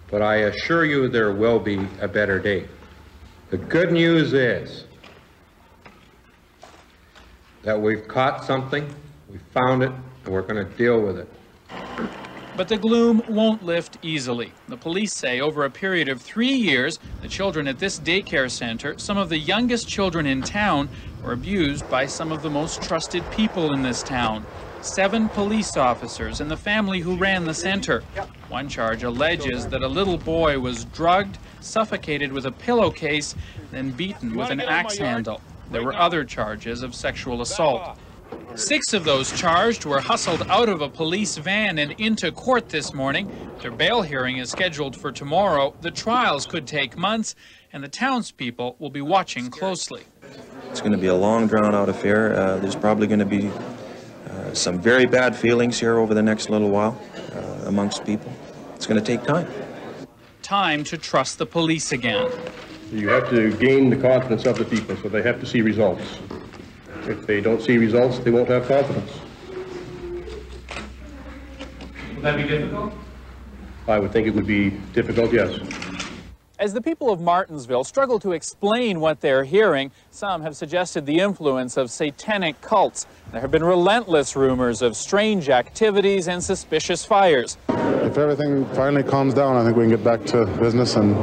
but I assure you there will be a better day. The good news is that we've caught something, we found it, and we're going to deal with it. But the gloom won't lift easily. The police say over a period of 3 years, the children at this daycare center, some of the youngest children in town, were abused by some of the most trusted people in this town. 7 police officers and the family who ran the center. One charge alleges that a little boy was drugged, suffocated with a pillowcase, then beaten with an axe handle. There were other charges of sexual assault. 6 of those charged were hustled out of a police van and into court this morning. Their bail hearing is scheduled for tomorrow. The trials could take months, and the townspeople will be watching closely. It's going to be a long, drawn-out affair. There's probably going to be some very bad feelings here over the next little while amongst people. It's going to take time. Time to trust the police again. You have to gain the confidence of the people, so they have to see results. If they don't see results, they won't have confidence. Would that be difficult? I would think it would be difficult, yes. As the people of Martinsville struggle to explain what they're hearing, some have suggested the influence of satanic cults. There have been relentless rumors of strange activities and suspicious fires. If everything finally calms down, I think we can get back to business and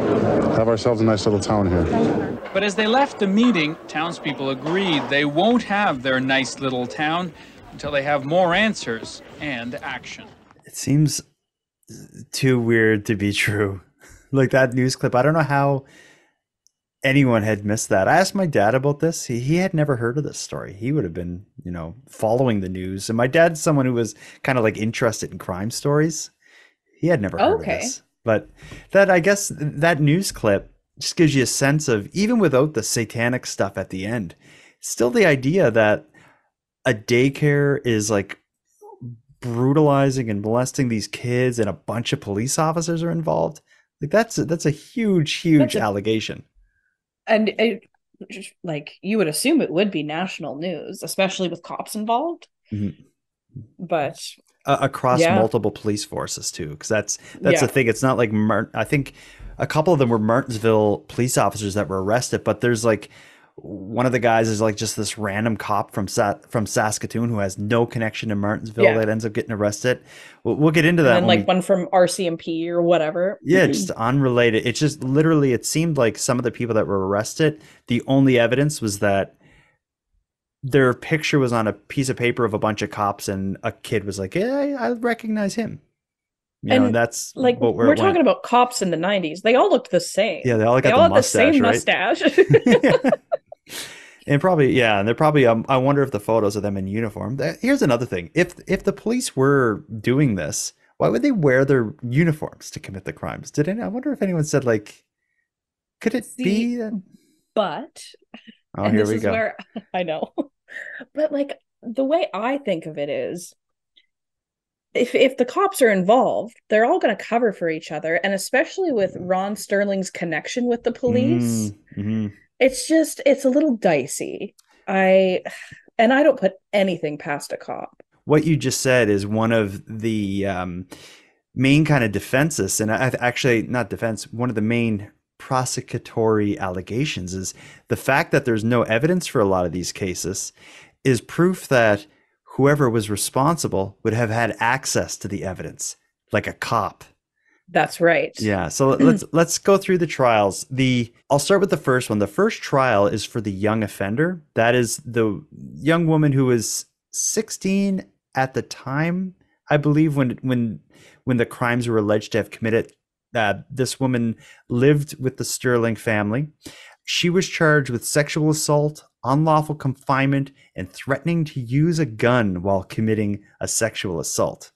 have ourselves a nice little town here. But as they left the meeting, townspeople agreed they won't have their nice little town until they have more answers and action. It seems too weird to be true. Like that news clip, I don't know how anyone had missed that. I asked my dad about this. He had never heard of this story. He would have been, following the news. And my dad's someone who was kind of like interested in crime stories. He had never heard of this. But I guess that news clip just gives you a sense of, even without the satanic stuff at the end, still the idea that a daycare is like brutalizing and molesting these kids and a bunch of police officers are involved. Like that's a huge allegation. And like you would assume it would be national news, especially with cops involved. Mm-hmm. But across multiple police forces too, because that's the thing. It's not like I think a couple of them were Martinsville police officers that were arrested, but there's like one of the guys is like just this random cop from Saskatoon who has no connection to Martinsville that ends up getting arrested. We'll get into that. And like one from RCMP or whatever. Yeah, just unrelated. It's just literally, it seemed like some of the people that were arrested, the only evidence was that their picture was on a piece of paper of a bunch of cops and a kid was like, yeah, I recognize him. And that's like we're talking about cops in the 90s. They all looked the same. Yeah, they all got the mustache, same right? mustache. And probably, and they're probably, I wonder if the photos of them in uniform. Here's another thing. If the police were doing this, why would they wear their uniforms to commit the crimes? I wonder if anyone said, like, could it be that? But, and here we go. Where, I know. But, like, the way I think of it is, if the cops are involved, they're all going to cover for each other. And especially with Ron Sterling's connection with the police, it's a little dicey. I don't put anything past a cop. what you just said is one of the main kind of defenses, and actually not defense, one of the main prosecutory allegations is the fact that there's no evidence for a lot of these cases is proof that whoever was responsible would have had access to the evidence, like a cop. That's right. Yeah. So let's go through the trials. I'll start with the first one. The first trial is for the young offender. That is the young woman who was 16 at the time, I believe, when the crimes were alleged to have committed. This woman lived with the Sterling family. She was charged with sexual assault, unlawful confinement, and threatening to use a gun while committing a sexual assault.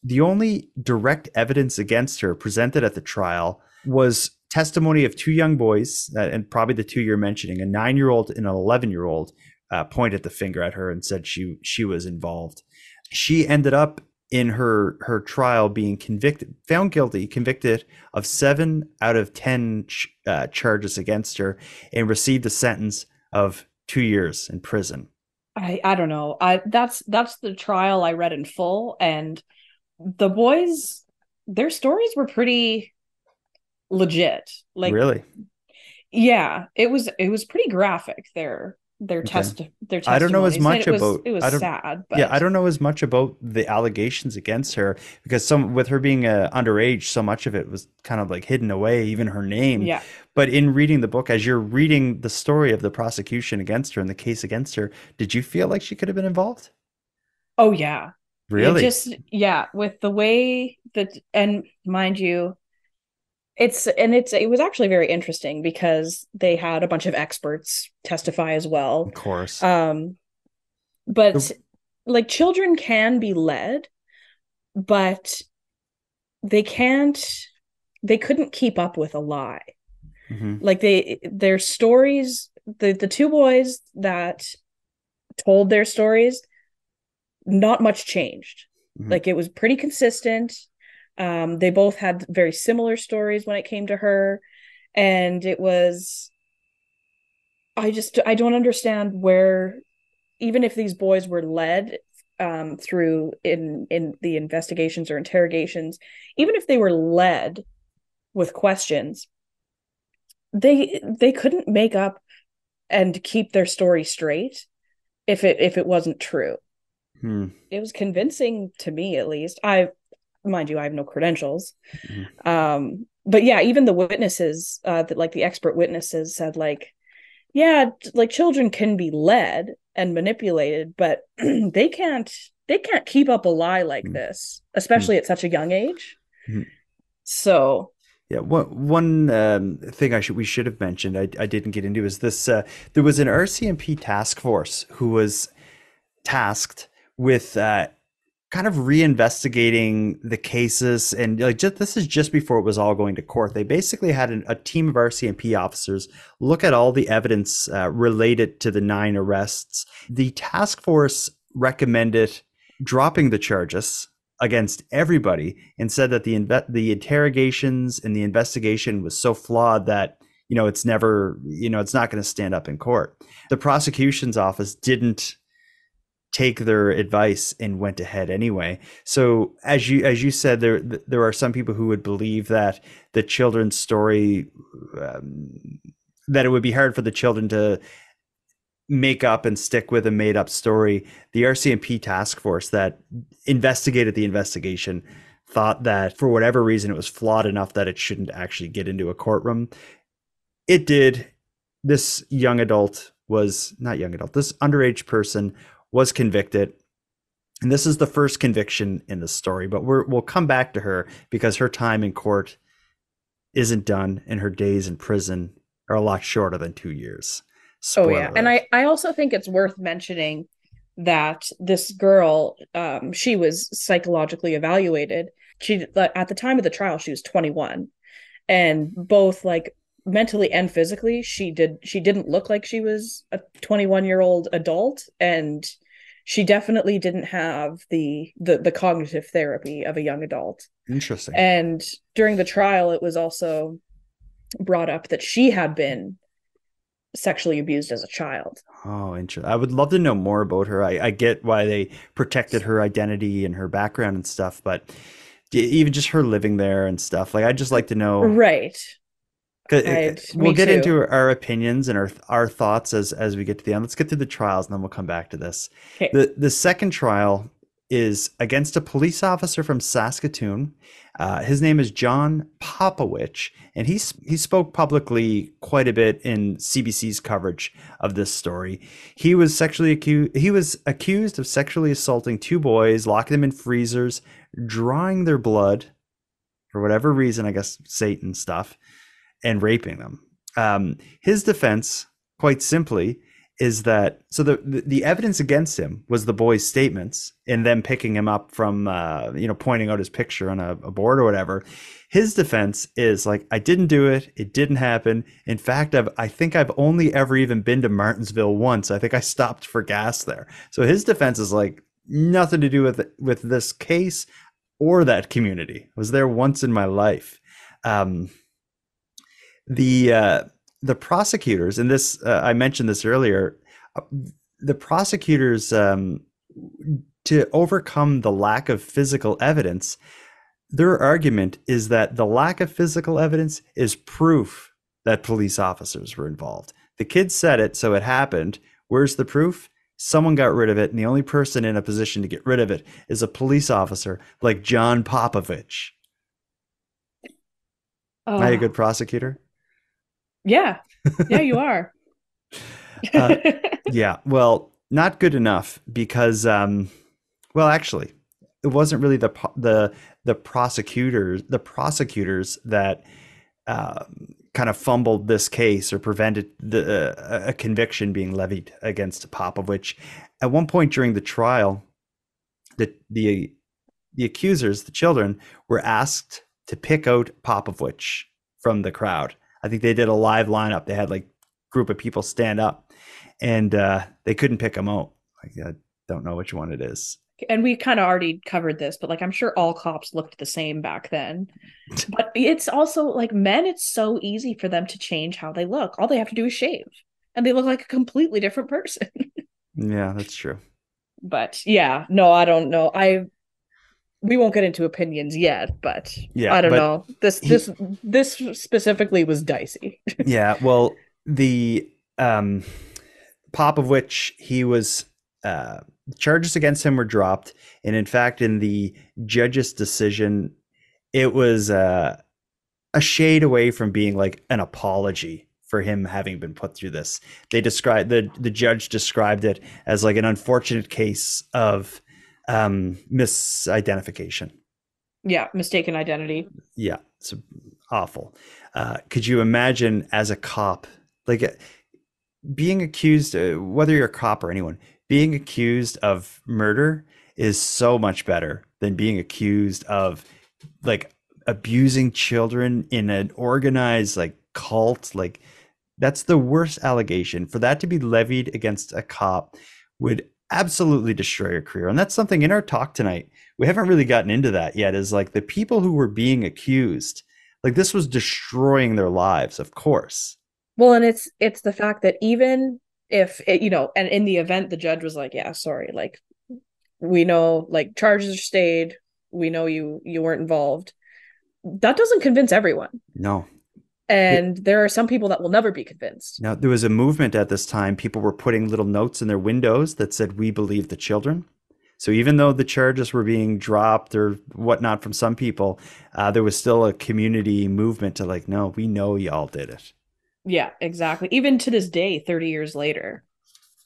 The only direct evidence against her presented at the trial was testimony of two young boys, and probably the two you're mentioning, a 9-year-old and an 11-year-old, pointed the finger at her and said she was involved. She ended up in her trial being found guilty, convicted of 7 out of 10 charges against her, and received a sentence of 2 years in prison. I don't know. That's the trial I read in full, and the boys, their stories were pretty legit. Like, really? Yeah, it was pretty graphic. Their testimony. I don't know as much about it was sad, but yeah, I don't know as much about the allegations against her, because with her being underage, so much of it was kind of like hidden away, even her name. Yeah. But in reading the book, as you're reading the story of the prosecution against her and the case against her, did you feel like she could have been involved? Oh yeah. Really? With the way that, and mind you, it was actually very interesting because they had a bunch of experts testify as well. Of course. But like, children can be led, but they couldn't keep up with a lie. Mm-hmm. Like, their stories, the two boys that told their stories, not much changed. Mm-hmm. Like, it was pretty consistent. They both had very similar stories when it came to her, and it was, I don't understand where, even if these boys were led through in the investigations or interrogations, even if they were led with questions, they couldn't make up and keep their story straight if it wasn't true. It was convincing to me, at least. Mind you, I have no credentials. Mm-hmm. But yeah, even the witnesses, the expert witnesses said, like, yeah, like, children can be led and manipulated, but they can't keep up a lie like this, especially at such a young age. Mm-hmm. So yeah, one thing we should have mentioned I didn't get into is this. There was an RCMP task force who was tasked with kind of reinvestigating the cases, and this is just before it was all going to court. They basically had a team of RCMP officers look at all the evidence related to the 9 arrests. The task force recommended dropping the charges against everybody and said that the interrogations and the investigation was so flawed that it's never, it's not going to stand up in court. The prosecution's office didn't take their advice and went ahead anyway. So as you said, there are some people who would believe that the children's story, that it would be hard for the children to make up and stick with a made up story. The RCMP task force that investigated the investigation thought that for whatever reason it was flawed enough that it shouldn't actually get into a courtroom. It did. This this underage person was convicted, and this is the first conviction in the story, but we'll come back to her because her time in court isn't done and her days in prison are a lot shorter than 2 years. Spoiler alert. And I also think it's worth mentioning that this girl, she was psychologically evaluated. She, at the time of the trial, she was 21, and both like mentally and physically, she didn't look like she was a 21-year-old adult, and she definitely didn't have the cognitive therapy of a young adult. Interesting. And during the trial, it was also brought up that she had been sexually abused as a child. Oh, interesting. I would love to know more about her. I get why they protected her identity and her background and stuff, but even just her living there and stuff, like I'd just like to know. Right. We'll get too. into our opinions and our thoughts as we get to the end. Let's get through the trials and then we'll come back to this. Okay. The second trial is against a police officer from Saskatoon. His name is John Popovich, and he spoke publicly quite a bit in CBC's coverage of this story. He was accused of sexually assaulting 2 boys, locking them in freezers, drawing their blood for whatever reason, I guess Satan stuff, and raping them. His defense, quite simply, is that the evidence against him was the boys' statements and them picking him up from pointing out his picture on a board or whatever. His defense is like, I didn't do it. It didn't happen. In fact, I think I've only ever even been to Martinsville once. I think I stopped for gas there. So his defense is like nothing to do with this case or that community. I was there once in my life. The prosecutors, and this I mentioned this earlier, the prosecutors, to overcome the lack of physical evidence, their argument is that the lack of physical evidence is proof that police officers were involved. The kids said it, so it happened. Where's the proof? Someone got rid of it, and the only person in a position to get rid of it is a police officer like John Popovich. Am I a good prosecutor? Yeah, you are. Yeah, well, not good enough because, actually, it wasn't really the prosecutors that kind of fumbled this case or prevented a conviction being levied against Popovich. At one point during the trial, the accusers, the children, were asked to pick out Popovich from the crowd. I think they did a live lineup. They had like a group of people stand up, and they couldn't pick him out. Like, I don't know which one it is. And we kind of already covered this, but like I'm sure all cops looked the same back then. But it's also like men, it's so easy for them to change how they look. All they have to do is shave, and they look like a completely different person. Yeah, that's true. But yeah, no, I don't know. We won't get into opinions yet, but yeah, I don't know. This specifically was dicey. Yeah, well, the Popovich, he was charges against him were dropped, and in fact, in the judge's decision, it was a shade away from being like an apology for him having been put through this. They described the judge described it as like an unfortunate case of misidentification. Yeah, mistaken identity. Yeah, it's awful. Could you imagine as a cop, like being accused, whether you're a cop or anyone, being accused of murder is so much better than being accused of like abusing children in an organized like cult. Like that's the worst allegation. For that to be levied against a cop would absolutely destroy your career. And that's something in our talk tonight, we haven't really gotten into that yet, is like the people who were being accused, like this was destroying their lives, of course. Well, and it's the fact that even if it, and in the event the judge was like, yeah, sorry, like we know like charges are stayed, we know you weren't involved, that doesn't convince everyone. No. And there are some people that will never be convinced. Now, there was a movement at this time. People were putting little notes in their windows that said, "We believe the children." So even though the charges were being dropped or whatnot from some people, there was still a community movement to like, no, we know y'all did it. Yeah, exactly. Even to this day, 30 years later,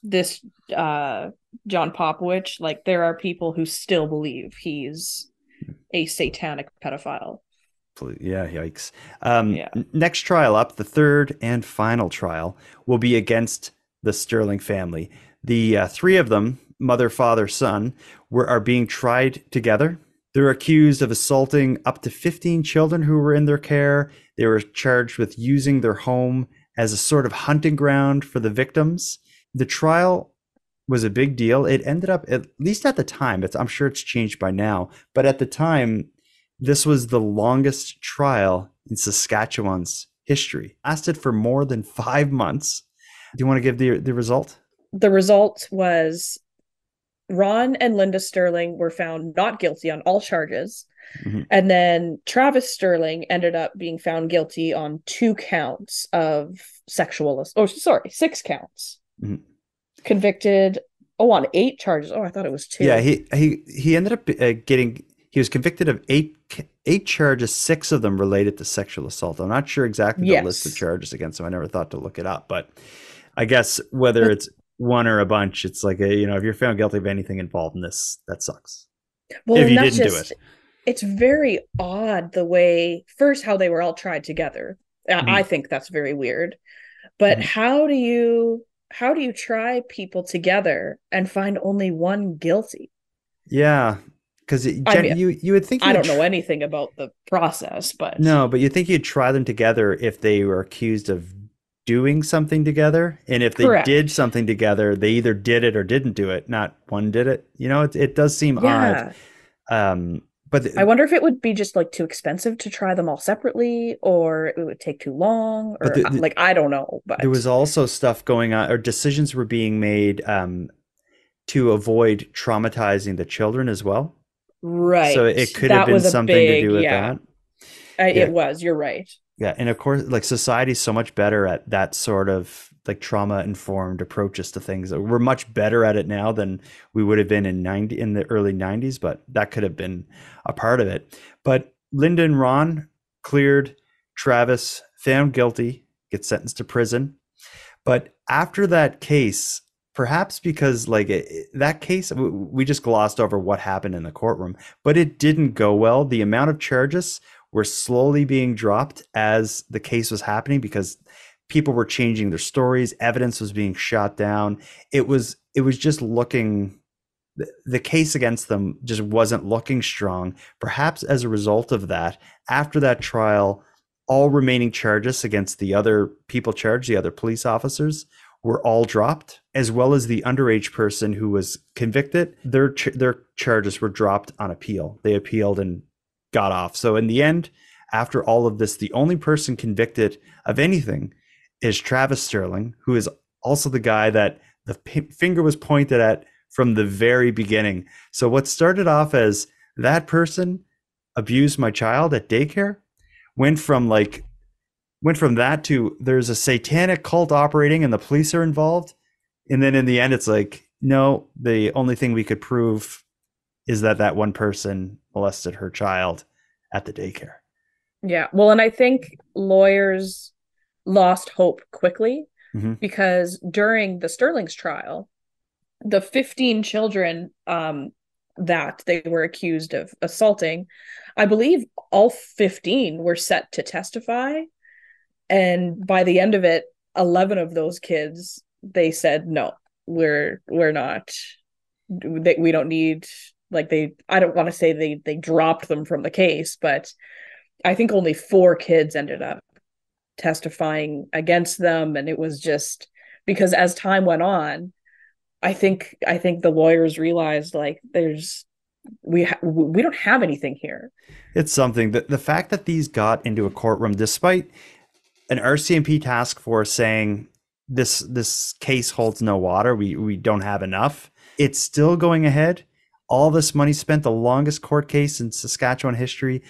this John Popovich, like there are people who still believe he's a satanic pedophile. Yeah, yikes. Next trial up, the third and final trial, will be against the Sterling family. The 3 of them, mother, father, son, are being tried together. They're accused of assaulting up to 15 children who were in their care. They were charged with using their home as a sort of hunting ground for the victims. The trial was a big deal. It ended up, at least at the time, I'm sure it's changed by now, but at the time, this was the longest trial in Saskatchewan's history. It lasted for more than 5 months. Do you want to give the result? The result was Ron and Linda Sterling were found not guilty on all charges. Mm-hmm. And then Travis Sterling ended up being found guilty on 2 counts of sexual assault. Oh, sorry, 6 counts. Mm-hmm. Convicted. Oh, on 8 charges. Oh, I thought it was 2. Yeah, he ended up he was convicted of 8 charges, 6 of them related to sexual assault. I'm not sure exactly the list of charges against him. I never thought to look it up, but I guess whether it's one or a bunch, it's like if you're found guilty of anything involved in this, that sucks. Well, if you didn't do it. It's very odd the way how they were all tried together. Mm-hmm. I think that's very weird. But mm-hmm. how do you try people together and find only one guilty? Yeah, because you would think I don't know anything about the process, but but you think you'd try them together if they were accused of doing something together, and if they did something together, they either did it or didn't do it. Not one did it. It does seem odd. But I wonder if it would be just like too expensive to try them all separately, or it would take too long, or I don't know. But there was also stuff going on, or decisions were being made to avoid traumatizing the children as well. Right. So it could have been something to do with that. It was. You're right. Yeah, and of course, society's so much better at that sort of trauma-informed approaches to things. We're much better at it now than we would have been in the early 90s, but that could have been a part of it. But Linda and Ron cleared. Travis found guilty, gets sentenced to prison. But after that case, perhaps because that case, we just glossed over what happened in the courtroom, but it didn't go well. The amount of charges were slowly being dropped as the case was happening because people were changing their stories. Evidence was being shot down. It was just looking, the case against them just wasn't looking strong. Perhaps as a result of that, after that trial, all remaining charges against the other people charged, the other police officers, were all dropped, as well as the underage person who was convicted. Their charges were dropped on appeal. They appealed and got off. So in the end, after all of this, the only person convicted of anything is Travis Sterling, who is also the guy that the finger was pointed at from the very beginning. So what started off as that person abused my child at daycare went from that to there's a satanic cult operating and the police are involved. And then in the end, it's no, the only thing we could prove is that one person molested her child at the daycare. Yeah. Well, and I think lawyers lost hope quickly because during the Sterling's trial, the 15 children that they were accused of assaulting, I believe all 15 were set to testify. And by the end of it, 11 of those kids, they said, no, we're not, we don't need, I don't want to say they dropped them from the case, but I think only 4 kids ended up testifying against them. And it was just because as time went on, I think the lawyers realized we don't have anything here. It's something that the fact that these got into a courtroom, despite an RCMP task force saying this case holds no water, we don't have enough, it's still going ahead. All this money spent, the longest court case in Saskatchewan history,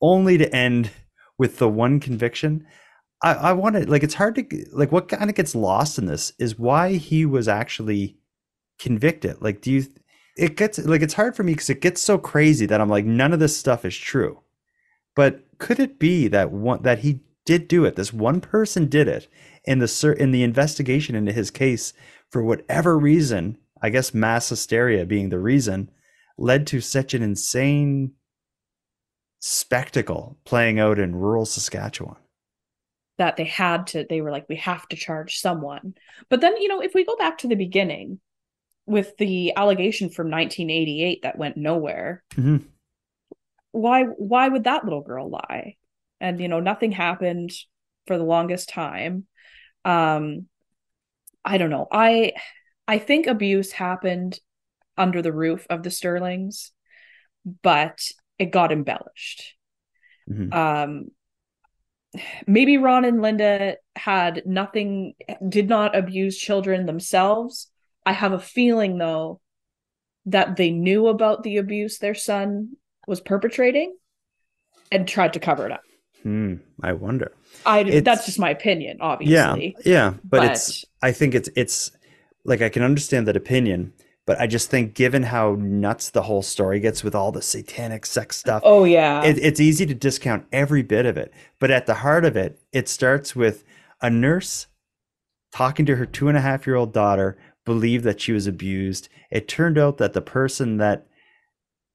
only to end with the one conviction. I want to, it's hard to, what kind of gets lost in this is why he was actually convicted. It's hard for me because it gets so crazy that I'm none of this stuff is true. But could it be that he did do it? This one person did it in the investigation into his case, for whatever reason, I guess mass hysteria being the reason, led to such an insane spectacle playing out in rural Saskatchewan. That they were we have to charge someone. But then, if we go back to the beginning with the allegation from 1988 that went nowhere, why would that little girl lie? And, nothing happened for the longest time. I don't know. I think abuse happened under the roof of the Sterlings, but it got embellished. maybe Ron and Linda did not abuse children themselves. I have a feeling, though, that they knew about the abuse their son was perpetrating and tried to cover it up. I wonder. That's just my opinion, obviously. Yeah. But I think it's like, I can understand that opinion, but I just think, given how nuts the whole story gets with all the satanic sex stuff. Oh, yeah. It's easy to discount every bit of it. But at the heart of it, it starts with a nurse talking to her 2.5-year-old daughter, believed that she was abused. It turned out that the person that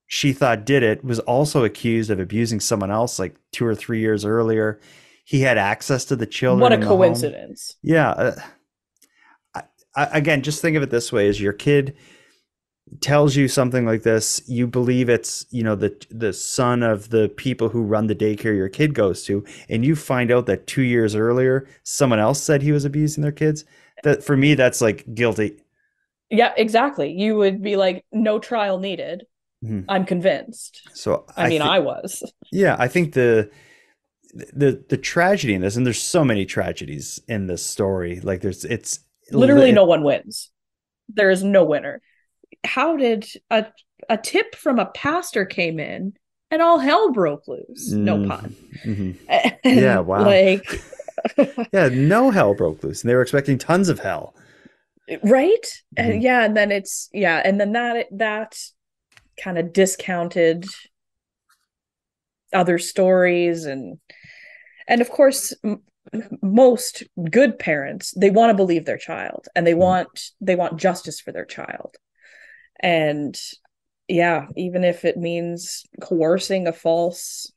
she thought did it was also accused of abusing someone else like 2 or 3 years earlier. He had access to the children. What a coincidence. Yeah. Again, just think of it this way: as your kid tells you something like this, you believe it's, the son of the people who run the daycare your kid goes to, and you find out that 2 years earlier someone else said he was abusing their kids. That, for me, that's like guilty. Yeah, exactly. You would be like, no trial needed. I'm convinced. So I was. Yeah, I think the tragedy in this, and there's so many tragedies in this story. Like, it's literally no one wins. There is no winner. How did a tip from a pastor came in and all hell broke loose? No pun. Yeah, wow. Yeah, no hell broke loose, and they were expecting tons of hell. Right? And and then that kind of discounted other stories, and of course most good parents, they want to believe their child, and they want justice for their child. And even if it means coercing a false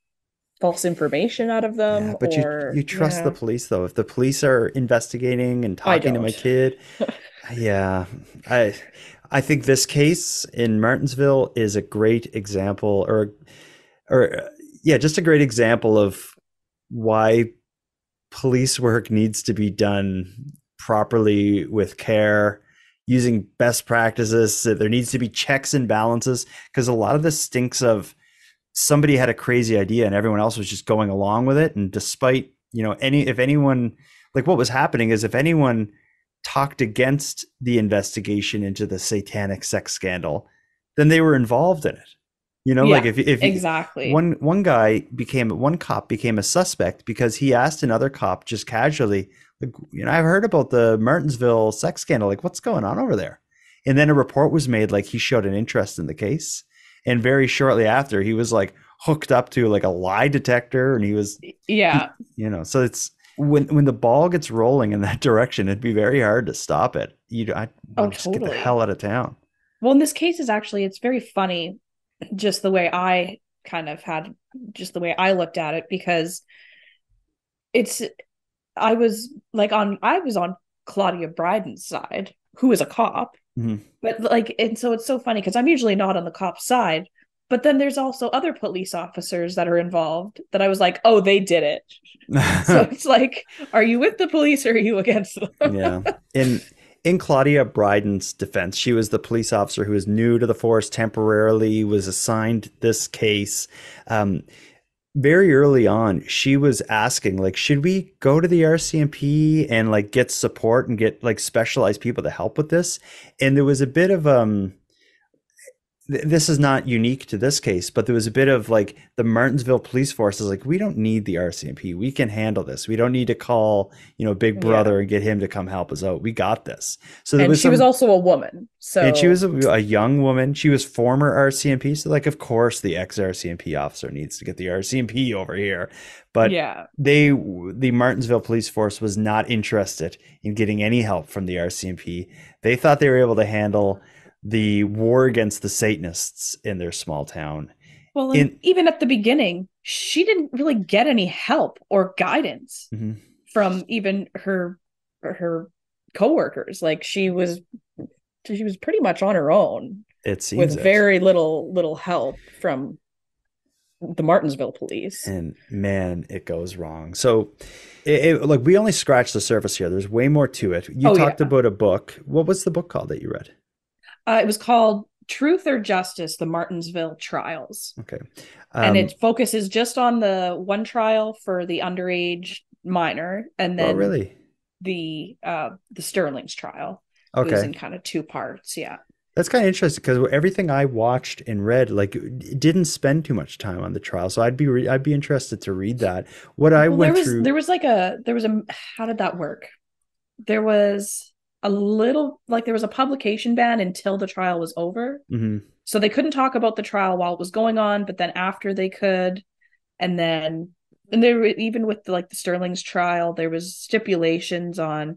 information out of them. Yeah, but you trust the police, though. If the police are investigating and talking to my kid, I think this case in Martinsville is a great example, just a great example of why police work needs to be done properly, with care, using best practices. There needs to be checks and balances, because a lot of this stinks of somebody had a crazy idea and everyone else was just going along with it. And despite, if anyone talked against the investigation into the satanic sex scandal, then they were involved in it. Like if exactly one cop became a suspect because he asked another cop just casually, like, I've heard about the Martensville sex scandal. Like, what's going on over there? And then a report was made, like, he showed an interest in the case. And very shortly after, he was like hooked up to like a lie detector, and he was, so it's when the ball gets rolling in that direction, it'd be very hard to stop it. I just get the hell out of town. Well, in this case, it's very funny, just the way I looked at it, because I was on Claudia Bryden's side, who is a cop. But and so it's so funny because I'm usually not on the cop's side, but then there's also other police officers that are involved that I was like, oh, they did it. So it's like, are you with the police or are you against them? Yeah. In Claudia Bryden's defense, she was the police officer who was new to the force, temporarily was assigned this case. Very early on, she was asking, like, should we go to the RCMP and like get support and get like specialized people to help with this? And there was a bit of this is not unique to this case, but there was a bit of like the Martinsville police force is like, we don't need the RCMP. We can handle this. We don't need to call, Big Brother and get him to come help us out. We got this. So she was also a woman. And she was a young woman. She was former RCMP. So like, of course, the ex-RCMP officer needs to get the RCMP over here. But the Martinsville police force was not interested in getting any help from the RCMP. They thought they were able to handle the war against the Satanists in their small town. Well, even at the beginning, she didn't really get any help or guidance from even her coworkers. Like, she was pretty much on her own. It seems with very little help from the Martinsville police. And man, it goes wrong. So like, we only scratched the surface here. There's way more to it. You talked about a book. What was the book called that you read? It was called Truth or Justice, the Martinsville trials. Okay. And it focuses just on the one trial for the underage minor, and then really? the Sterling's trial. Okay. It was in kind of 2 parts. Yeah. That's kind of interesting because everything I watched and read, like, it didn't spend too much time on the trial. So I'd be interested to read that. What I went through, there was a how did that work? There was a little, like, there was a publication ban until the trial was over. Mm-hmm. So they couldn't talk about the trial while it was going on, but then after they could, and there were, even with the Sterling's trial, there was stipulations on,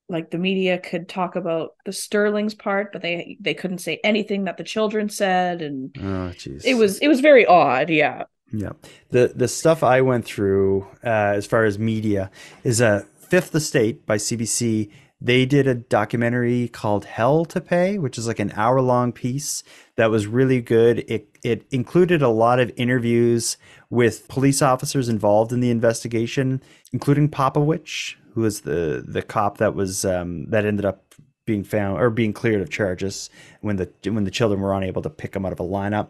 like, the media could talk about the Sterling's part, but they couldn't say anything that the children said, and it was very odd. Yeah. Yeah. The stuff I went through as far as media is Fifth Estate by CBC. They did a documentary called Hell to Pay, which is like an hour-long piece that was really good. It included a lot of interviews with police officers involved in the investigation, including Popowich, who was the cop that was that ended up being found or being cleared of charges when the children were unable to pick him out of a lineup.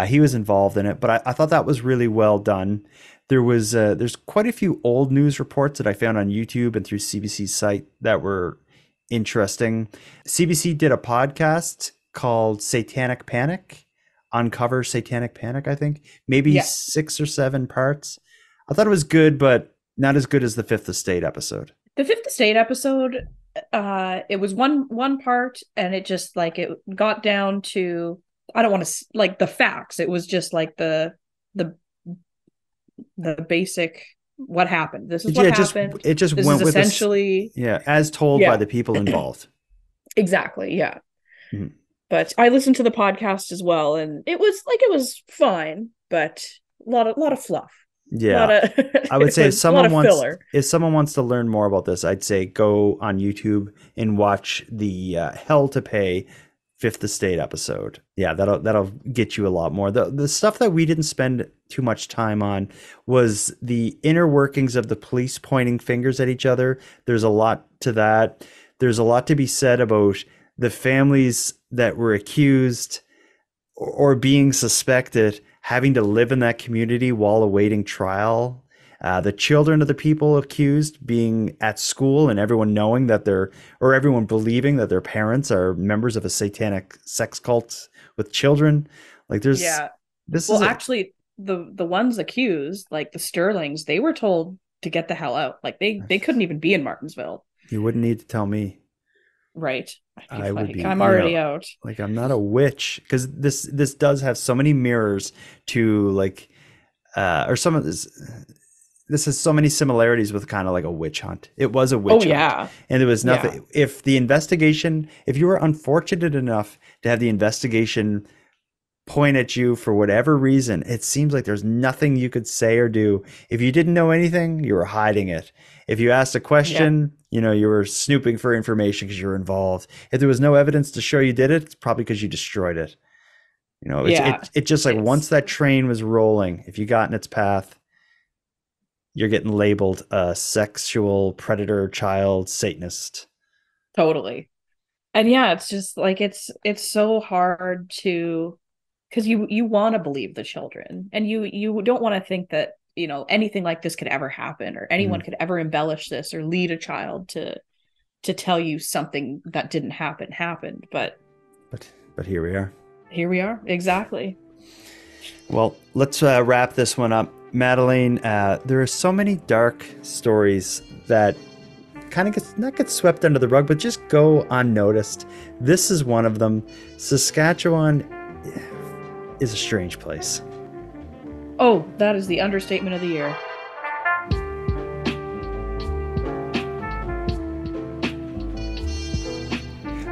He was involved in it, but I thought that was really well done. There's quite a few old news reports that I found on YouTube and through CBC's site that were interesting. CBC did a podcast called Satanic Panic, Uncover Satanic Panic, I think. Maybe 6 or 7 parts. I thought it was good, but not as good as the Fifth Estate episode. The Fifth Estate episode, it was one part, and it just, like, it got down to, I don't want to, like, the facts. It was just like the basic, what happened. This is what happened. It just this went is with essentially as told by the people involved. Exactly. Yeah. Mm-hmm. But I listened to the podcast as well, and it was fine, but a lot of fluff. Yeah, I would say if someone wants to learn more about this, I'd say go on YouTube and watch the Hell to Pay Fifth Estate episode. Yeah, that'll get you a lot more. The stuff that we didn't spend too much time on was the inner workings of the police pointing fingers at each other. There's a lot to that. There's a lot to be said about the families that were accused or being suspected having to live in that community while awaiting trial. The children of the people accused being at school and everyone knowing that everyone believing that their parents are members of a satanic sex cult with children. Like actually the ones accused, like the Sterlings, they were told to get the hell out. Like they couldn't even be in Martinsville. You wouldn't need to tell me. Right. I'm already out. Like, I'm not a witch, because this does have so many mirrors to, like, or some of this has so many similarities with kind of like a witch hunt. It was a witch hunt. Yeah. And there was nothing. Yeah. If you were unfortunate enough to have the investigation point at you for whatever reason, it seems like there's nothing you could say or do. If you didn't know anything, you were hiding it. If you asked a question, you were snooping for information because you were involved. If there was no evidence to show you did it, it's probably because you destroyed it. It's just like once that train was rolling, if you got in its path, you're getting labeled a sexual predator, child, Satanist. Totally. And it's just like, it's so hard to, because you want to believe the children, and you don't want to think that anything like this could ever happen, or anyone could ever embellish this or lead a child to tell you something that didn't happen happened. But here we are. Here we are. Exactly. Well, let's wrap this one up. Madelayne, there are so many dark stories that kind of not get swept under the rug, but just go unnoticed. This is one of them. Saskatchewan is a strange place. Oh, that is the understatement of the year.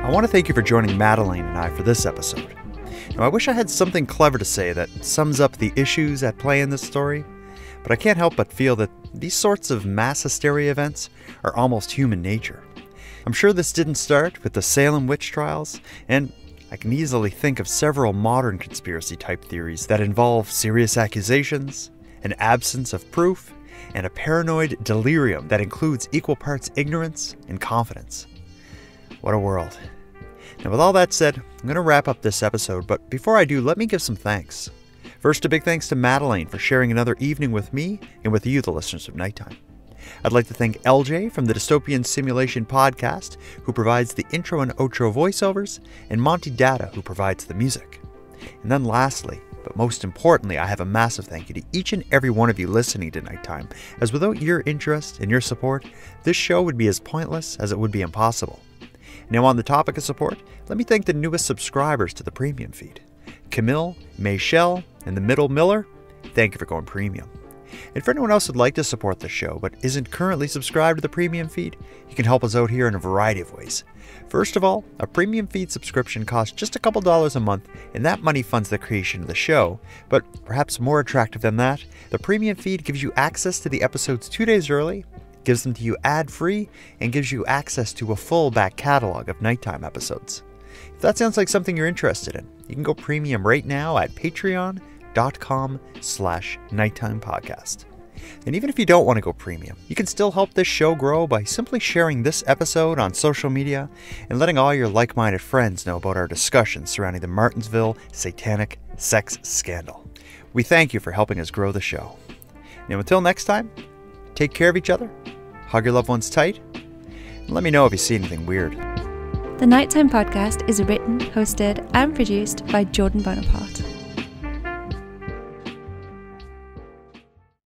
I want to thank you for joining Madelayne and I for this episode. Now, I wish I had something clever to say that sums up the issues at play in this story, but I can't help but feel that these sorts of mass hysteria events are almost human nature. I'm sure this didn't start with the Salem witch trials, and I can easily think of several modern conspiracy-type theories that involve serious accusations, an absence of proof, and a paranoid delirium that includes equal parts ignorance and confidence. What a world. Now, with all that said, I'm going to wrap up this episode, but before I do, let me give some thanks. First, a big thanks to Madelayne for sharing another evening with me and with you, the listeners of Nighttime. I'd like to thank LJ from the Dystopian Simulation podcast, who provides the intro and outro voiceovers, and Monty Datta, who provides the music. And then lastly, but most importantly, I have a massive thank you to each and every one of you listening to Nighttime, as without your interest and your support, this show would be as pointless as it would be impossible. Now, on the topic of support, let me thank the newest subscribers to the premium feed. Camille, Mayshell, and the Middle Miller, thank you for going premium. And for anyone else who'd like to support the show but isn't currently subscribed to the premium feed, you can help us out here in a variety of ways. First of all, a premium feed subscription costs just a couple dollars a month, and that money funds the creation of the show. But perhaps more attractive than that, the premium feed gives you access to the episodes 2 days early, gives them to you ad-free, and gives you access to a full back catalog of Nighttime episodes. If that sounds like something you're interested in, you can go premium right now at patreon.com/nighttimepodcast. And even if you don't want to go premium, you can still help this show grow by simply sharing this episode on social media and letting all your like-minded friends know about our discussions surrounding the Martinsville Satanic Sex Scandal. We thank you for helping us grow the show. Now, until next time, take care of each other, hug your loved ones tight, and let me know if you see anything weird. The Nighttime Podcast is written, hosted, and produced by Jordan Bonaparte.